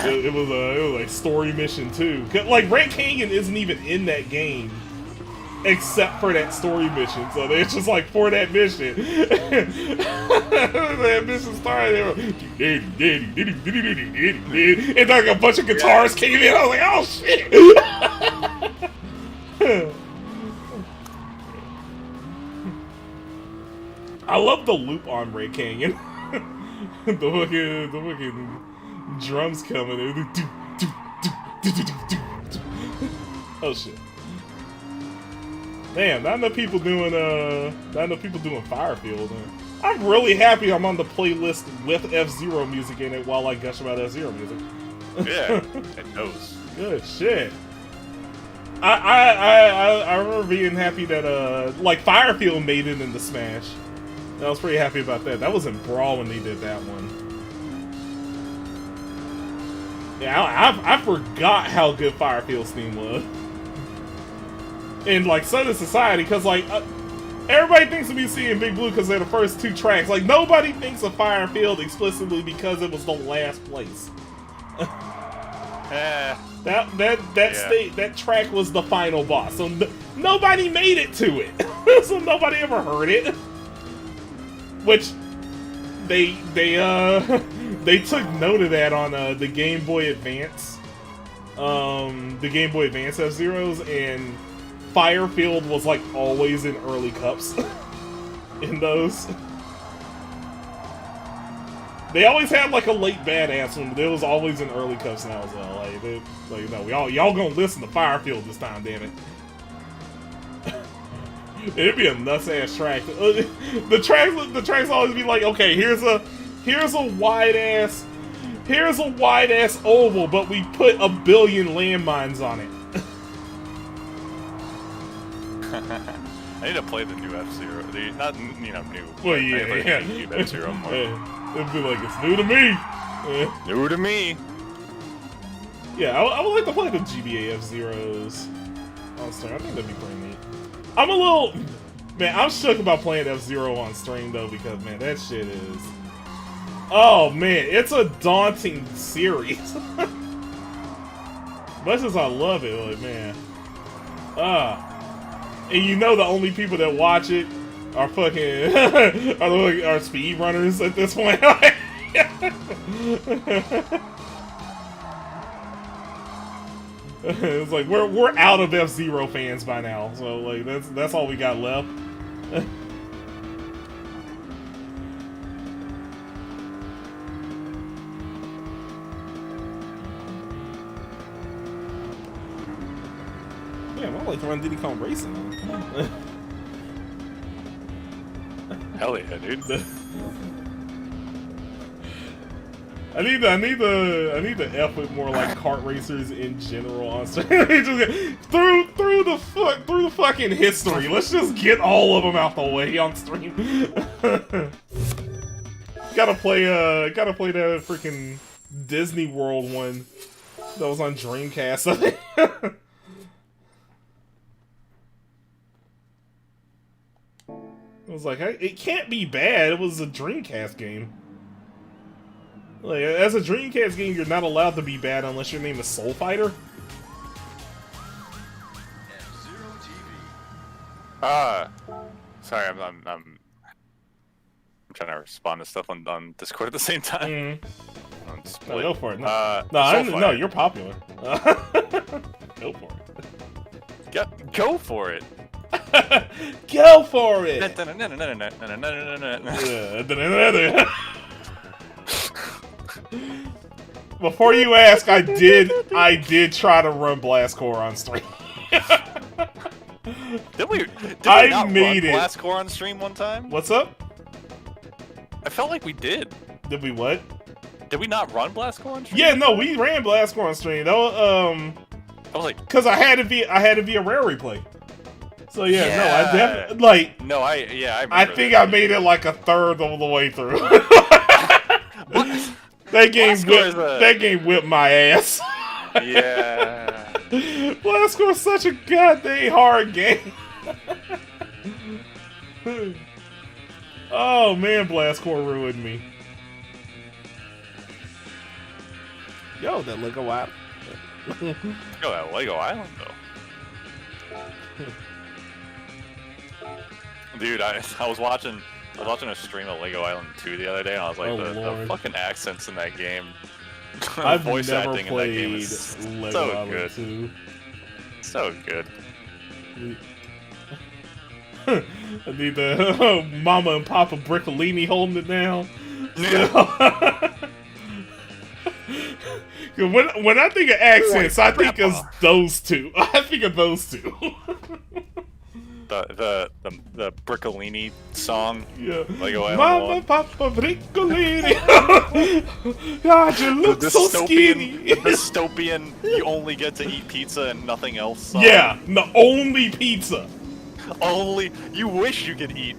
it was a story mission too. Like Red Canyon isn't even in that game, except for that story mission. So it's just like for that mission. That mission started. And like a bunch of guitars came in. I was like, oh shit. I love the loop on Red Canyon. the fucking drums coming in. Oh shit. Damn, not enough people doing Firefield. I'm really happy I'm on the playlist with F-Zero music in it while I gush about F-Zero music. Yeah, it knows. Good shit. I remember being happy that like Firefield made it into Smash. I was pretty happy about that. That was in Brawl when they did that one. Yeah, I forgot how good Firefield's theme was. And like Southern Society, because like everybody thinks of me seeing Big Blue because they're the first two tracks. Like nobody thinks of Firefield explicitly because it was the last place. That track was the final boss, so nobody made it to it. So nobody ever heard it. Which they took note of that on the Game Boy Advance, F-Zeros, and Firefield was like always in early cups in those. They always had like a late badass one, but it was always in early cups now as well. Like no, y'all gonna listen to Firefield this time, damn it. It'd be a nuts ass track. The tracks always be like, okay, here's a wide ass oval, but we put 1 billion landmines on it. I need to play the new F-Zero. Not, new. Well, I need to play yeah. the new F-Zero more. It'd be like, it's new to me. New to me. Yeah, I would like to play the GBA F-Zeros on stream. I think that'd be pretty neat. I'm shook about playing F-Zero on stream, though, because, man, that shit is... Oh, man, it's a daunting series. Much as I love it, like, man. And you know the only people that watch it are fucking... are speedrunners at this point. It's like we're out of F-Zero fans by now, so like that's all we got left. Damn, I like to run Diddy Kong Racing. Hell yeah, dude. I need to F with more like kart racers in general on stream. through the fucking history. Let's just get all of them out the way on stream. Gotta play that freaking Disney World one that was on Dreamcast, I think. I was like, it can't be bad. It was a Dreamcast game. Like, as a Dreamcast game, you're not allowed to be bad unless your name is Soul Fighter. Sorry, I'm trying to respond to stuff on Discord at the same time. No, go for it. No, you're popular. Go for it. Go for it. Go for it. Before you ask, I did try to run Blast Core on stream. Did we I not made run it. Blast Core on stream one time? What's up? I felt like we did. Did we what? Did we not run Blast Core on stream? Yeah, no, we ran Blast Core on stream. Though, I was like, because I had to be a rare replay. So yeah, no, I definitely like. No, I think I made it like a third of the way through. That game whipped my ass. Yeah. Blast Core is such a goddamn hard game. Oh man, Blast Core ruined me. Yo, that Lego Island. Yo, that Lego Island though. Dude, I was watching a stream of Lego Island 2 the other day, and I was like, the fucking accents in that game. I've voice never acting played in that game is Lego so Island good. 2. So good. I need the Mama and Papa Briccolini holding it down. When I think of accents, I think of those two. I think of those two. The Briccolini song. Yeah. Lego Island. Mama, Papa Briccolini. God, you look so skinny. The dystopian, you only get to eat pizza and nothing else song. Yeah, the only pizza. You wish you could eat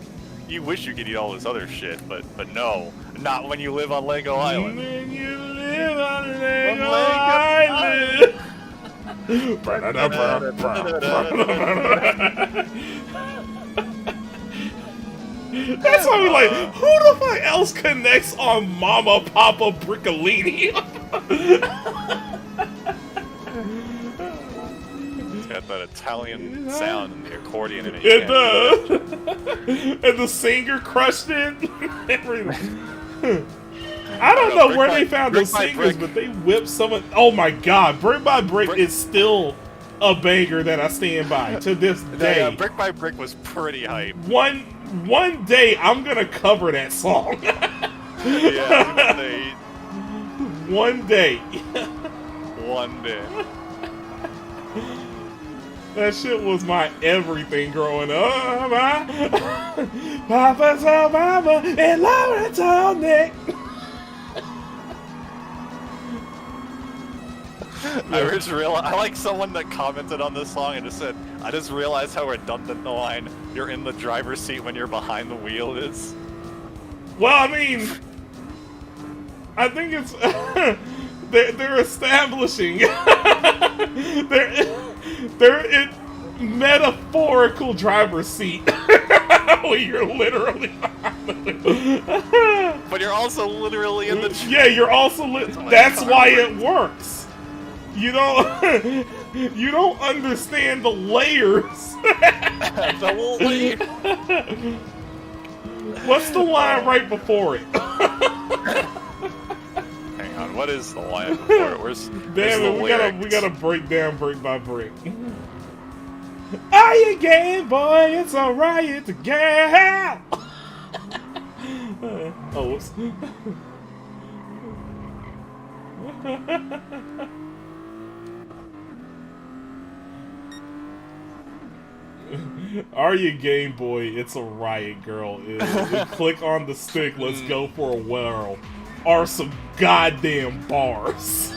all this other shit, but no, not when you live on Lego Island. When you live on Lego Island. That's why we like, who the fuck else connects on Mama Papa Briccolini? It's got that Italian sound and the accordion in it. It does. And the singer crushed it. I don't know where they found those singers, but they whipped someone. Oh my god, Brick by Brick is still a banger that I stand by to this day. Yeah, Brick by Brick was pretty hype. One day I'm gonna cover that song. Yeah, one day. One day. That shit was my everything growing up. Papa told Mama and Laura told Nick. I like someone that commented on this song and just said, I just realized how redundant the line, "You're in the driver's seat when you're behind the wheel" is. Well, I mean, I think it's they're establishing they're in metaphorical driver's seat where you're literally behind the wheel. But you're also literally in the. Yeah, you're also that's why it works. You don't understand the layers. The layer. What's the line right before it? Hang on, what is the line before it? Where's Damn the it, lyrics? we gotta break down brick by brick. Are you game, boy? It's a riot again. Oh, whoops. Are you Game Boy? It's a riot, girl. Click on the stick. Let's go for a whirl. Are some goddamn bars.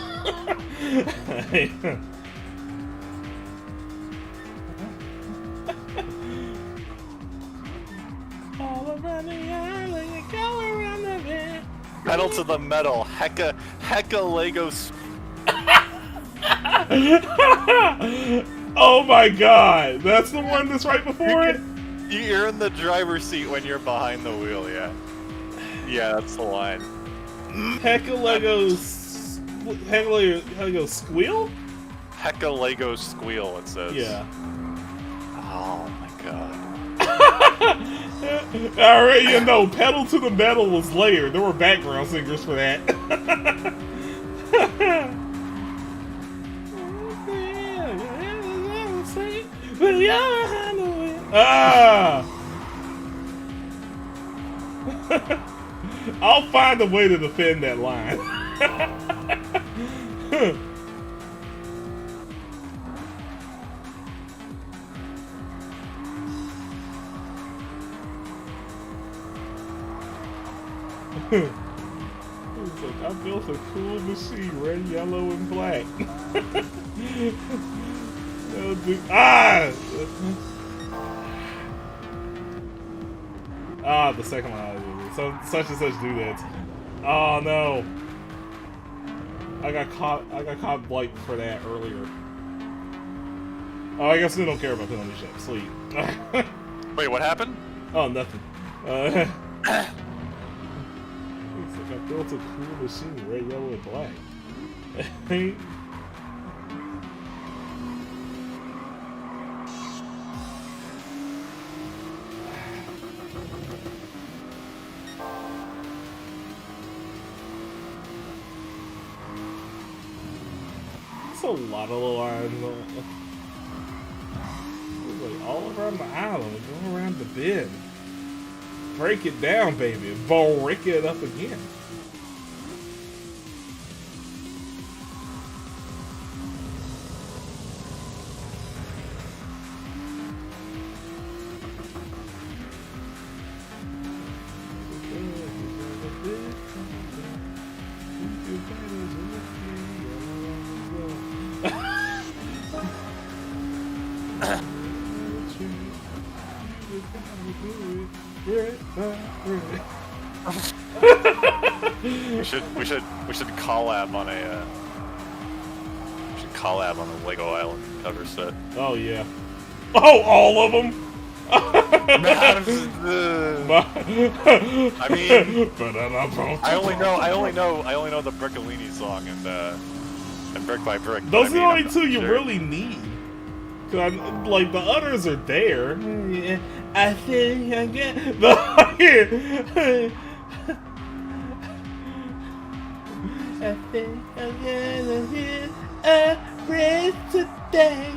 All around the island, you go around the bend. Pedal to the metal. Hecka Legos. Oh my god, that's the one that's right before it? You're in the driver's seat when you're behind the wheel, yeah. Yeah, that's the line. Hecka Legos squeal? Hecka Legos squeal, it says. Yeah. Oh my god. Alright, you know, pedal to the metal was layered. There were background singers for that. Ah! I'll find a way to defend that line. He's like, I built a cool machine, red, yellow, and black. The second one. So such and such do that. Oh no! I got caught like for that earlier. Oh, I guess we don't care about penalty ship. Sweet. Wait, what happened? Oh, nothing. It's like I built a cool machine, red, yellow, and black. That's a lot of lines. Like all around the island, go around the bend. Break it down, baby. Break it up again. We should collab on a Lego Island cover set. Oh yeah. Oh, all of them. I mean, I only know the Brickolini song and Brick by Brick. Those are the only two you really need. Cause like the others are there. I think I get I think I'm gonna hit a breath today.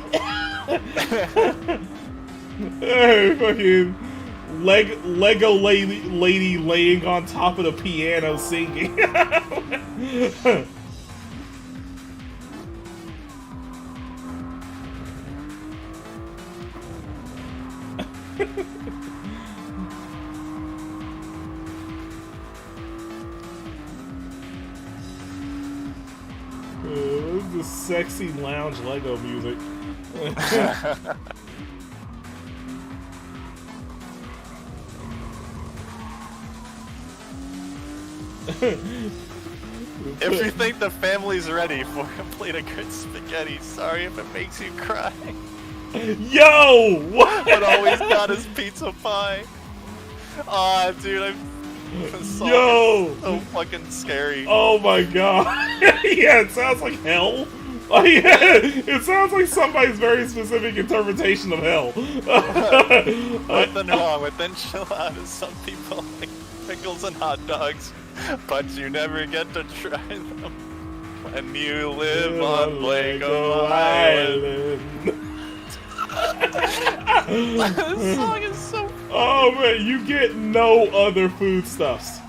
Hey, fucking Lego lady laying on top of the piano singing. This is the sexy lounge Lego music. If you think the family's ready for a plate of good spaghetti, sorry if it makes you cry. Yo! What? But all he's got is pizza pie. Aw, dude, Yo! So fucking scary. Oh my god. Yeah, it sounds like hell. Like, it sounds like somebody's very specific interpretation of hell. Nothing wrong with enchiladas. Some people like pickles and hot dogs, but you never get to try them when you live on Lego Island. This song is so funny. Oh man, you get no other foodstuffs.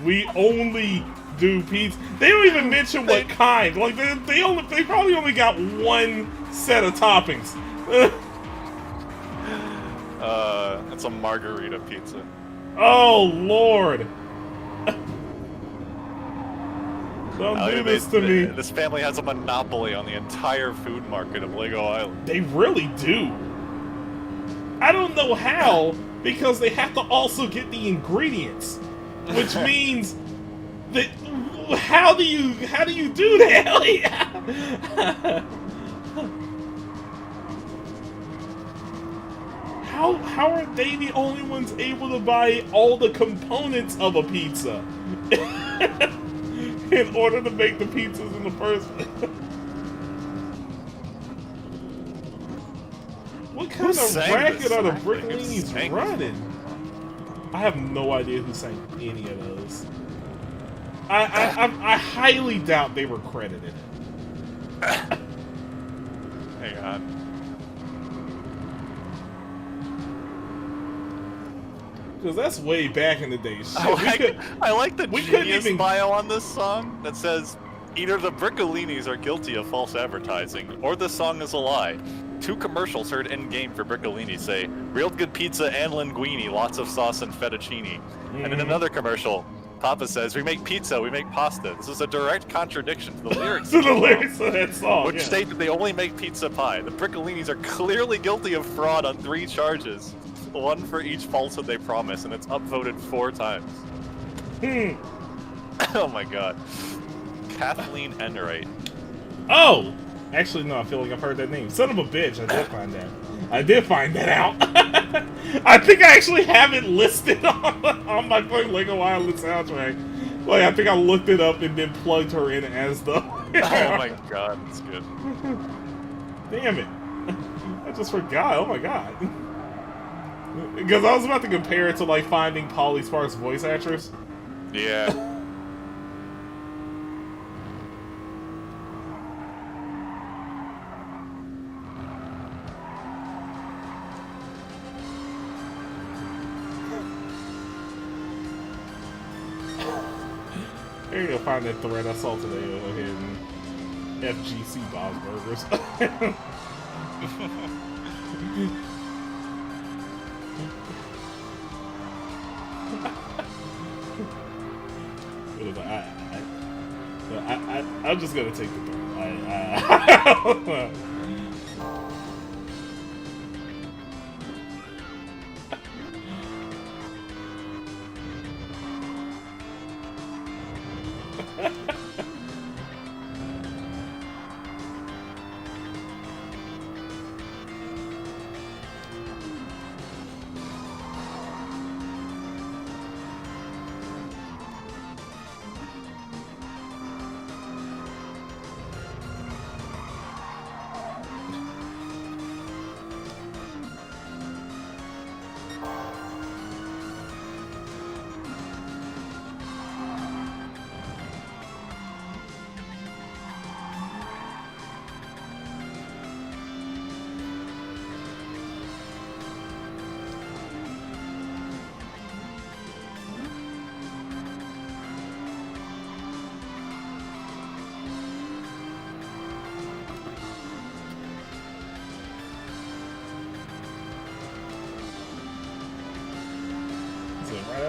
We only do pizza. They don't even mention what kind. Like they probably only got one set of toppings. It's a margarita pizza. Oh Lord. Don't do this to me. This family has a monopoly on the entire food market of Lego Island. They really do. I don't know how, because they have to also get the ingredients, which means that how do you do that? How are they the only ones able to buy all the components of a pizza in order to make the pizzas in the first place? What kind of racket are the Brickolinis running? I have no idea who sang any of those. I highly doubt they were credited. Hang on. Because that's way back in the day. Shit, I like the genius bio on this song that says, either the Brickolinis are guilty of false advertising, or the song is a lie. 2 commercials heard in-game for Briccolini say, real good pizza and linguine, lots of sauce and fettuccine. And in another commercial, Papa says, we make pizza, we make pasta. This is a direct contradiction to the lyrics to the lyrics of that song, which state that they only make pizza pie. The Briccolinis are clearly guilty of fraud on 3 charges. 1 for each falsehood they promise, and it's upvoted 4 times. Oh my god. Kathleen Enright. Oh! Actually, no, I feel like I've heard that name. Son of a bitch, I did find that. I did find that out. I think I actually have it listed on my fucking Lego Island soundtrack. Like, I think I looked it up and then plugged her in as the... Oh my god, that's good. Damn it. I just forgot, oh my god. Because I was about to compare it to, like, finding Polly Sparks' voice actress. Yeah. There you go, find that thread I saw today in FGC Bob's Burgers. I'm just gonna take the thread.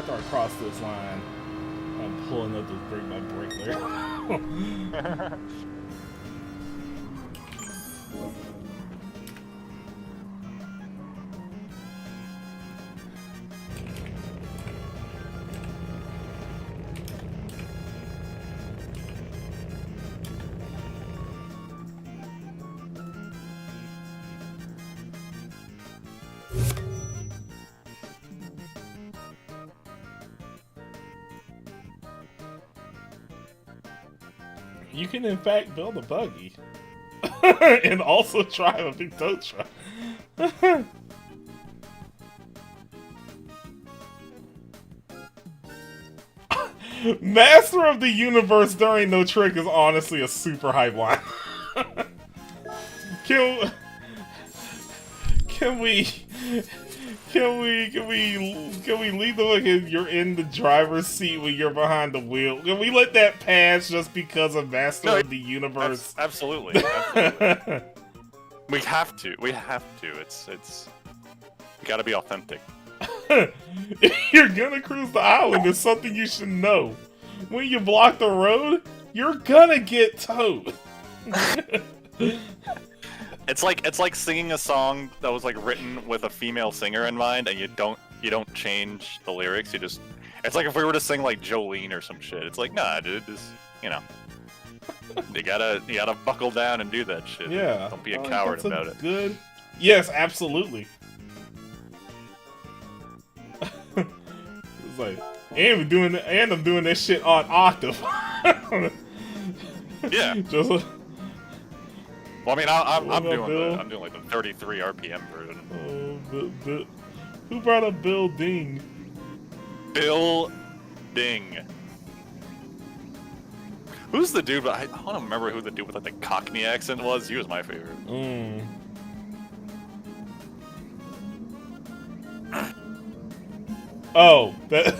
after I cross this line, I'm pulling up this brake by brake there. You can in fact build a buggy and also drive a big tow truck. Master of the Universe during No Trick is honestly a super hype line. Can we leave the look at you're in the driver's seat when you're behind the wheel? Can we let that pass just because of Master of the Universe? Absolutely. Absolutely. We have to. It's you gotta be authentic. If you're gonna cruise the island, it's something you should know. When you block the road, you're gonna get towed. It's like singing a song that was like written with a female singer in mind, and you don't change the lyrics. It's like if we were to sing like Jolene or some shit. It's like, nah, dude, just you gotta buckle down and do that shit. Yeah, don't be a coward about it. Good. Yes, absolutely. It's like, and I'm doing that shit on octave. Yeah. Just. Well, I mean, I'm doing like the 33 RPM version. Oh, who brought up Bill Ding? Bill Ding. Who's the dude? I don't remember who the dude with like the Cockney accent was. He was my favorite. Oh, that.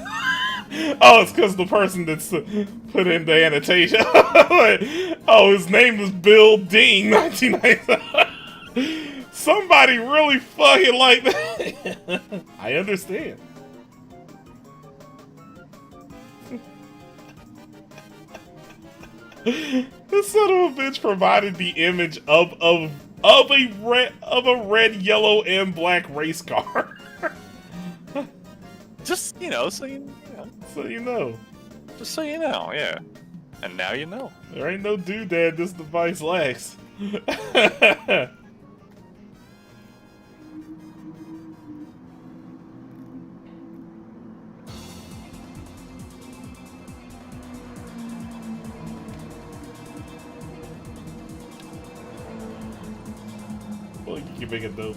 Oh, it's because the person that's put in the annotation. Oh, his name was Bill Ding, 1990. Somebody really fucking like that. I understand. This son of a bitch provided the image of a red, yellow, and black race car. Just so you know. So you know. Just so you know, yeah. And now you know. There ain't no doodad this device lacks. Well, you can make it dope.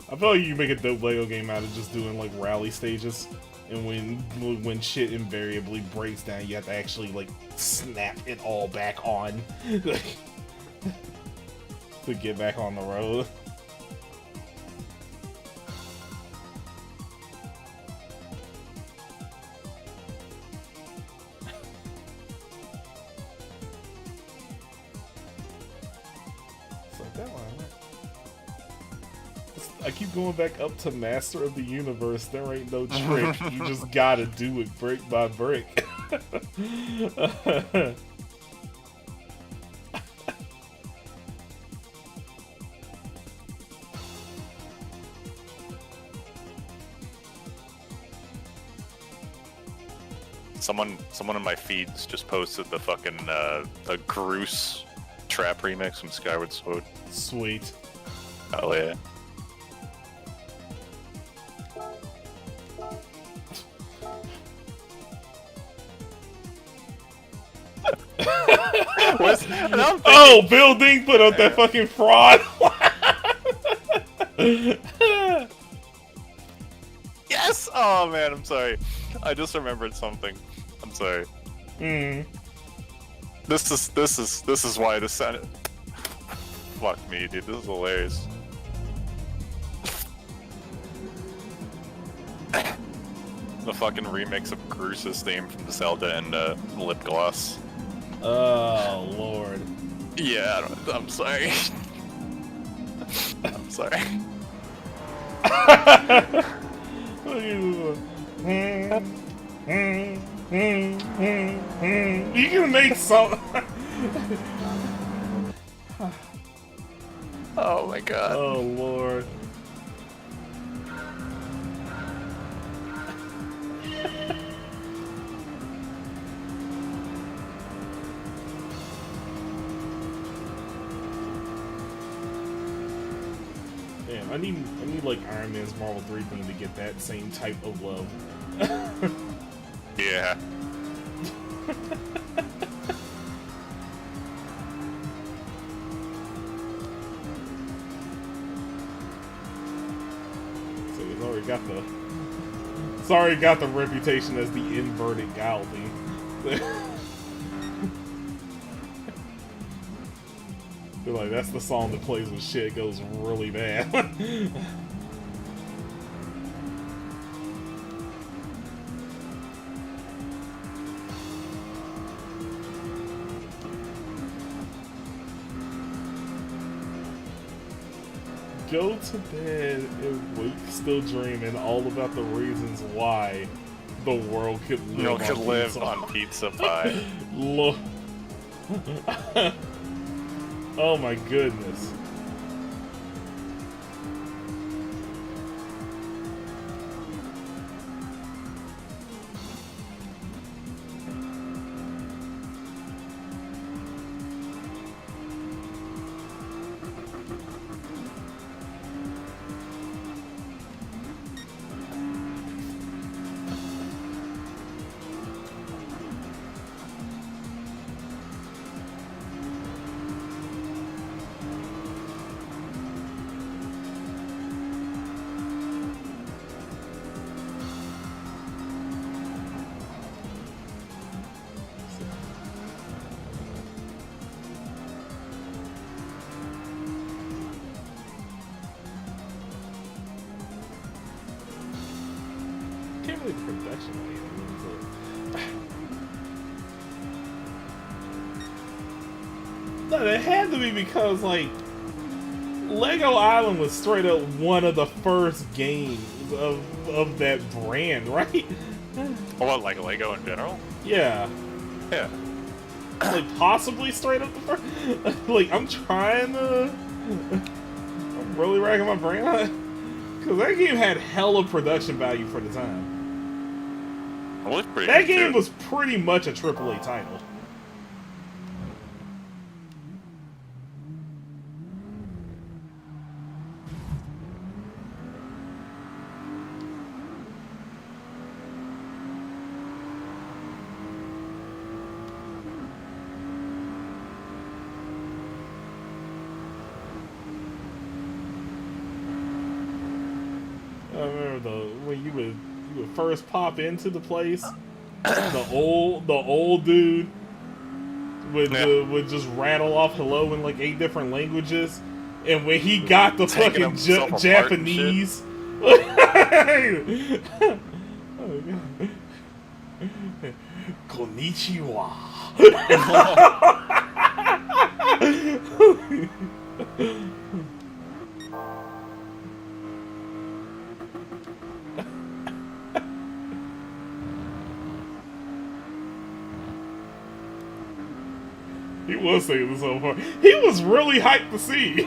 I feel like you can make a dope Lego game out of just doing like rally stages, and when shit invariably breaks down, you have to actually like snap it all back on to get back on the road. It's like that one. I keep going back up to Master of the Universe. There ain't no trick. You just gotta do it brick by brick. Someone in my feeds just posted the fucking the Groose trap remix from Skyward Sword. Sweet. Oh yeah. Oh, Bill Ding put up that fucking fraud. Yes! Oh man, I'm sorry. I just remembered something. I'm sorry. This is why this sounded. Fuck me, dude. This is hilarious. The fucking remix of Groose's theme from Zelda and Lip Gloss. Oh lord. Yeah, I'm sorry. I'm sorry. You can make some. Oh my god. Oh lord. Damn, I need like Iron Man's Marvel 3 thing to get that same type of love. Yeah. So he's already got the reputation as the inverted Guile thing. Feel like that's the song that plays when shit goes really bad. Go to bed and wake still dreaming all about the reasons why the world could live on pizza pie. Look. Oh my goodness. Can't really production No, it had to be because like Lego Island was straight up one of the first games of that brand, right? What, like Lego in general? Yeah. Yeah. Like possibly straight up the first. Like I'm trying to. I'm really racking my brain on it. Because that game had hella production value for the time. It was pretty That good, game too. was pretty much a AAA title. I remember when you would first pop into the place, the old dude would just rattle off hello in like 8 different languages, and when he got the Taking fucking himself apart and Japanese, Konnichiwa. He was saying this so far. He was really hyped to see.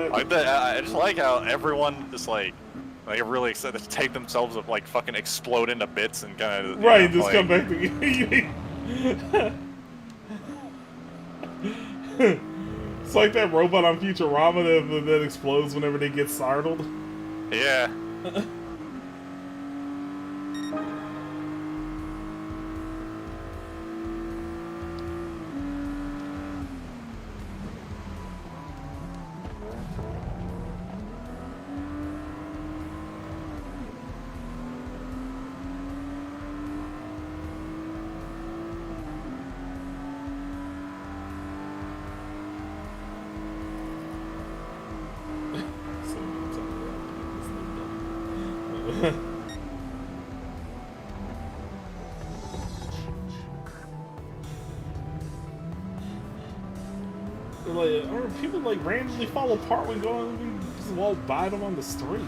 I just like how everyone just like really excited to take themselves of like fucking explode into bits and kind of right, just come back to you. It's like that robot on Futurama that explodes whenever they get startled. Yeah. Like, or people like randomly fall apart when just walk by them on the street.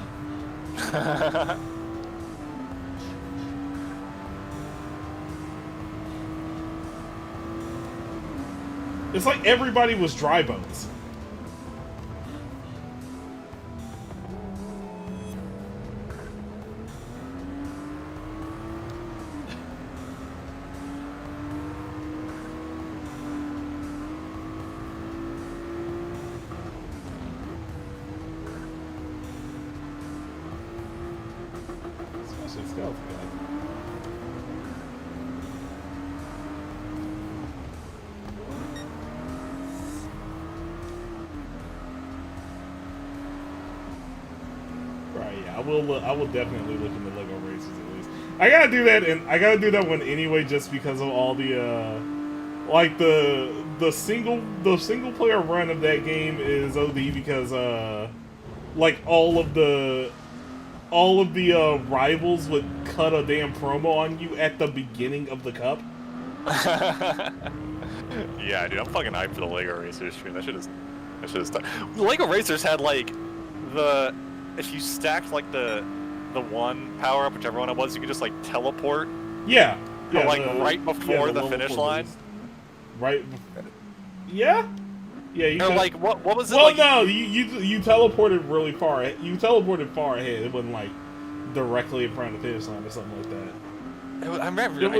It's like everybody was dry bones. Especially stealth guy. Right, yeah, I will definitely look into Lego Racers at least. I gotta do that, and I gotta do that one anyway, just because of all the like the single player run of that game is OD because like all of the rivals would cut a damn promo on you at the beginning of the cup. Yeah, dude, I'm fucking hyped for the Lego Racers stream. That shit is done. Lego Racers had like if you stacked like the one power up, whichever one it was, you could just like teleport. Yeah. Yeah. Like right before the finish line. Right. Yeah. Yeah. You or could, like what was it? Well, like, no, you teleported really far. You teleported far ahead. It wasn't like directly in front of the finish line or something like that. I remember. It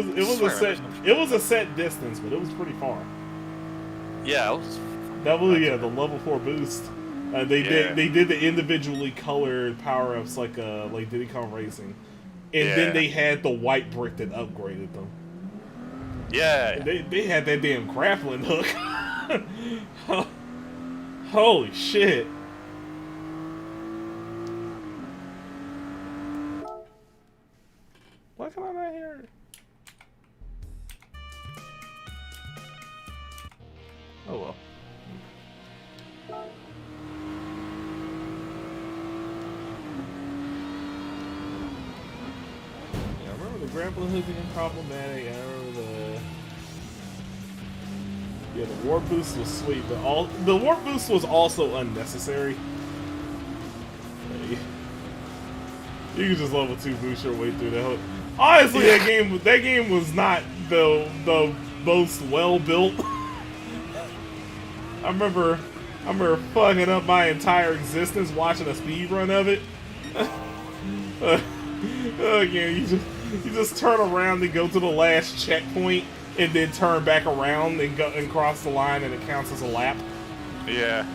was a set distance, but it was pretty far. Yeah, it was. That was the level 4 boost. They did the individually colored power ups like Diddy Kong Racing, and then they had the white brick that upgraded them. Yeah. They had that damn grappling hook. Holy shit. Why can I not hear it? Oh well. Yeah, I remember the grappling hook being problematic. I remember the warp boost was sweet, but the warp boost was also unnecessary. You can just level 2 boost your way through that hook. Honestly, that game was not the most well built. I remember fucking up my entire existence watching a speed run of it. Again, you just turn around and go to the last checkpoint, and then turn back around and go and cross the line, and it counts as a lap. Yeah.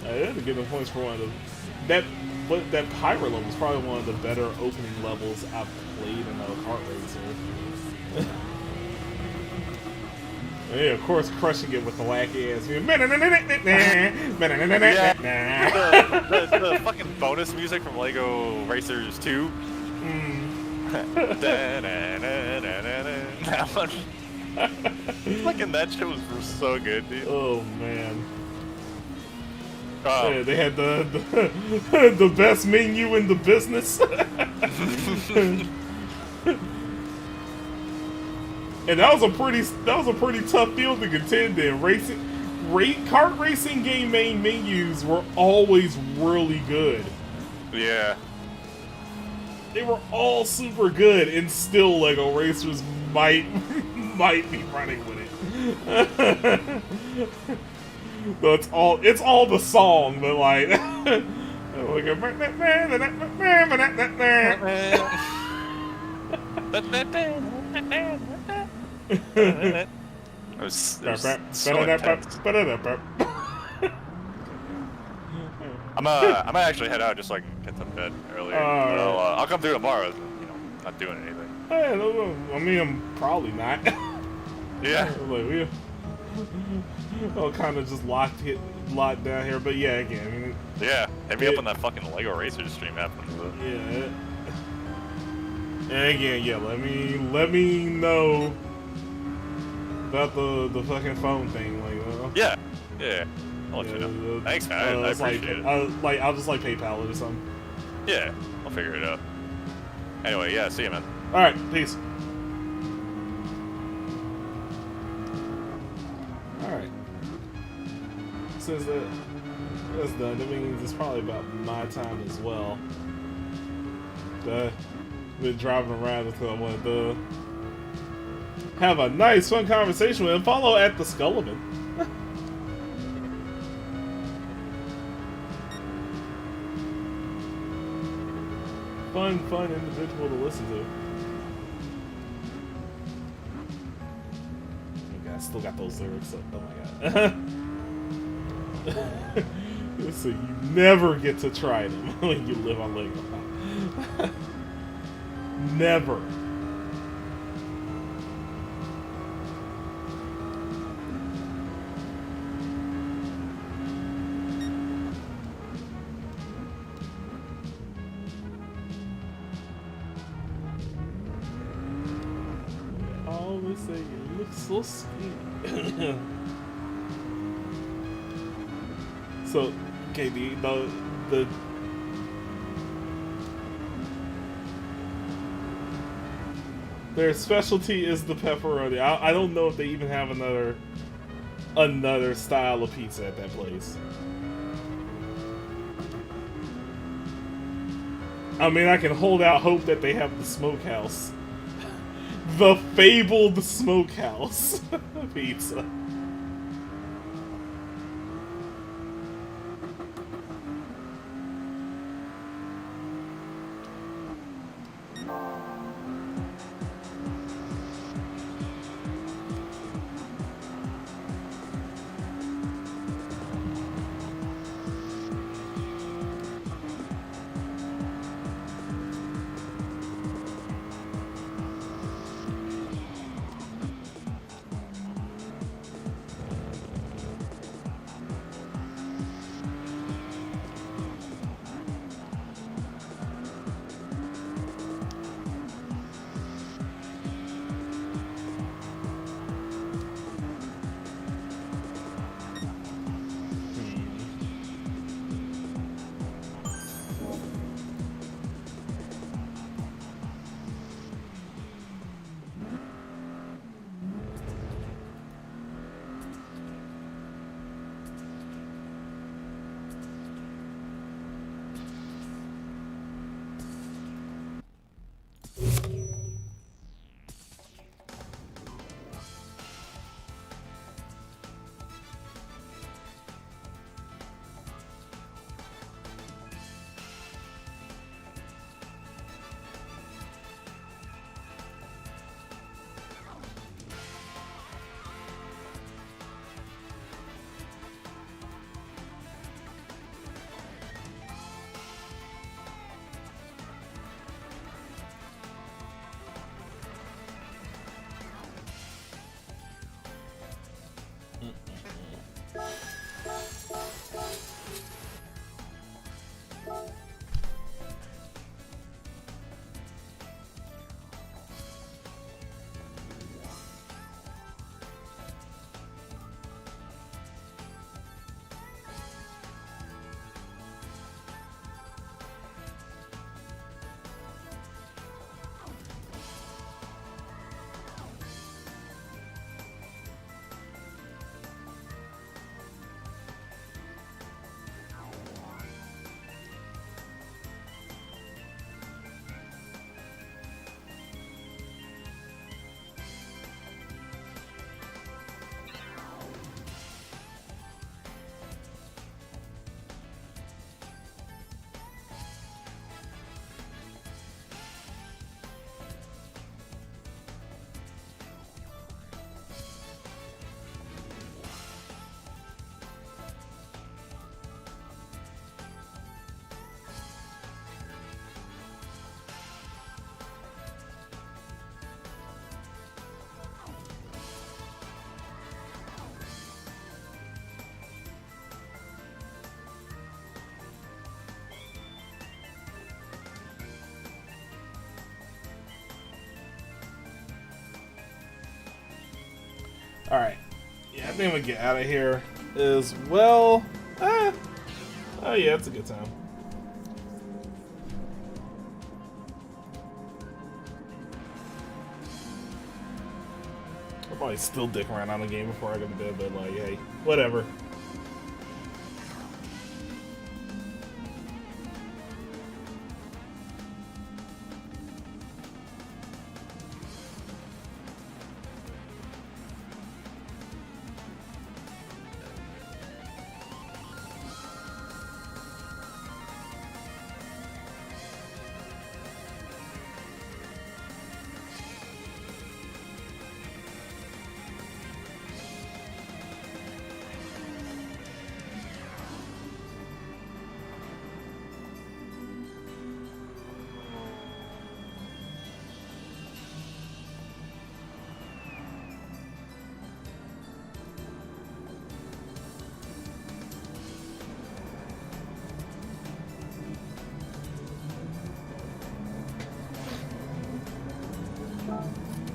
I had to give them points for one of that pirate level was probably one of the better opening levels I've played in a kart racer. Yeah, of course, crushing it with the wacky ass. The fucking bonus music from Lego Racers 2. That one. Fucking that shit was so good, dude. Oh man. Yeah, they had the best menu in the business. And that was a pretty tough field to contend in. Kart racing game main menus were always really good. Yeah. They were all super good, and still Lego Racers might be running with it. So it's all the song, but like It was so intense. I'm gonna actually head out just so I can get to bed earlier. I'll come through tomorrow. Not doing anything. I mean, I'm probably not. Yeah. I'll kind of just locked down here, but yeah, again. I mean, yeah, hit me up on that fucking Lego Racers stream happening. Yeah. And again, yeah, let me know about the fucking phone thing, like. Yeah. I'll let you know. Thanks, man. I appreciate it. I'll just PayPal it or something. Yeah, I'll figure it out. Anyway, yeah, see you, man. All right, peace. says that that's done. That means it's probably about my time as well. Been driving around until I wanted to have a nice, fun conversation with him. Follow at the Scullivan. Fun individual to listen to. Okay, I still got those lyrics up. Oh my god. So you never get to try them when you live on Lego. Never. Always say you look so skinny. So, okay, the their specialty is the pepperoni. I don't know if they even have another style of pizza at that place. I mean, I can hold out hope that they have the smokehouse. The fabled smokehouse pizza. Alright. Yeah, I think we get out of here as well. Oh yeah, it's a good time. I'll probably still dick around on the game before I go to bed, but like, hey, whatever.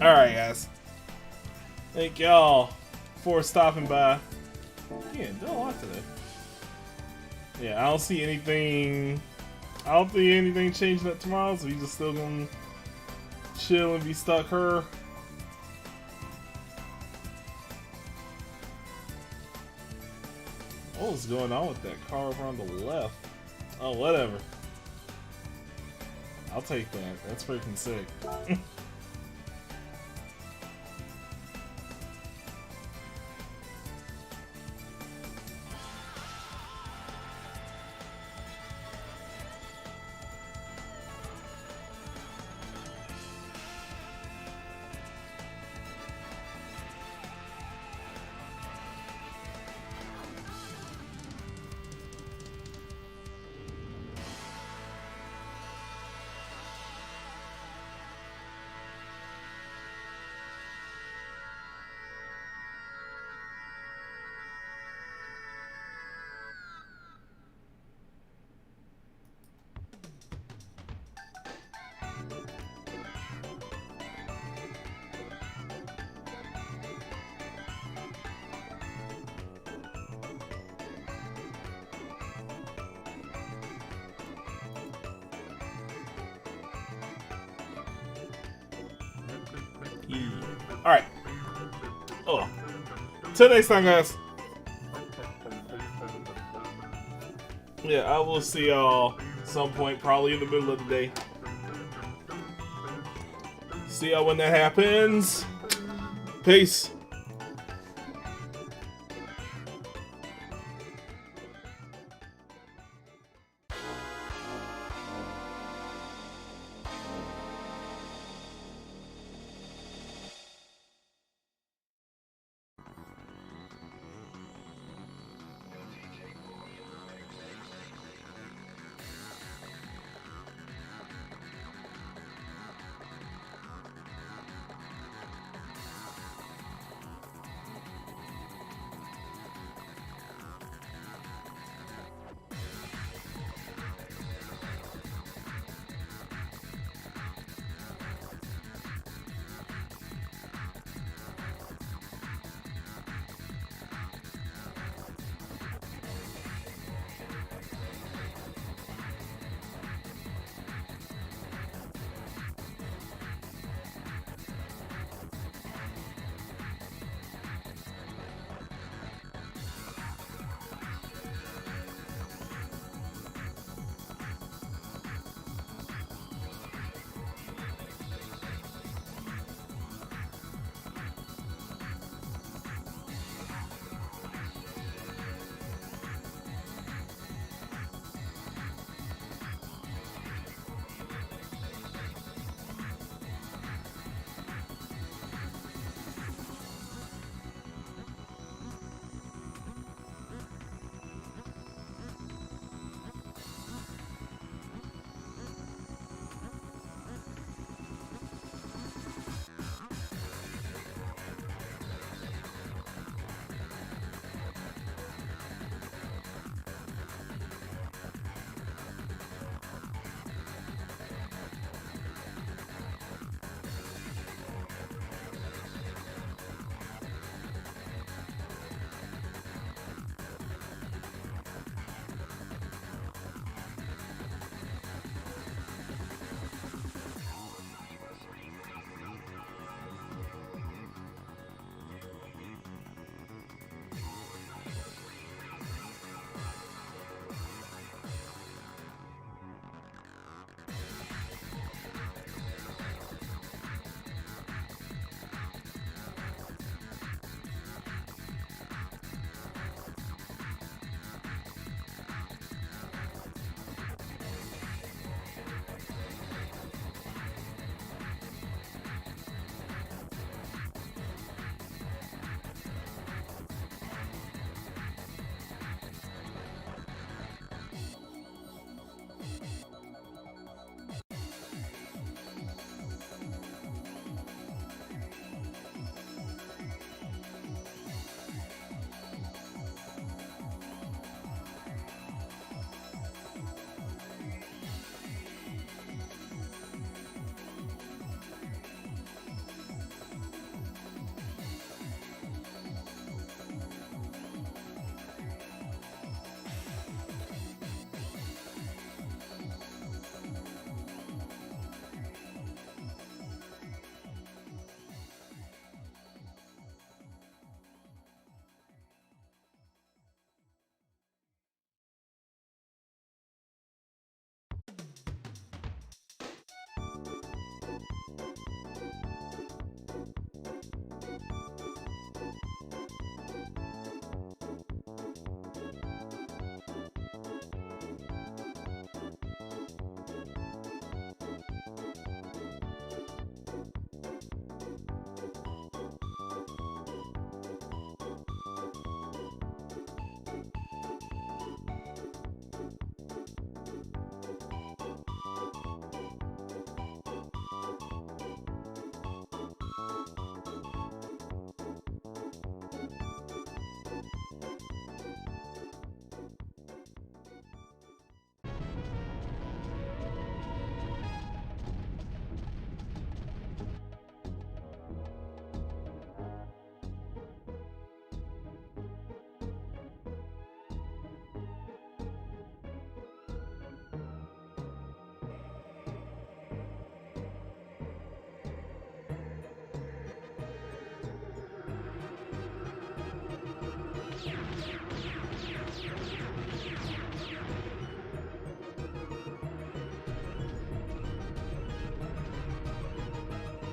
Alright, guys. Thank y'all for stopping by. Yeah, did a lot today. Yeah, I don't see anything. I don't think anything changing up tomorrow, so we just still gonna chill and be stuck her. What was going on with that car over on the left? Oh, whatever. I'll take that. That's freaking sick. Alright. Oh. Till next time, guys. Yeah, I will see y'all some point, probably in the middle of the day. See y'all when that happens. Peace.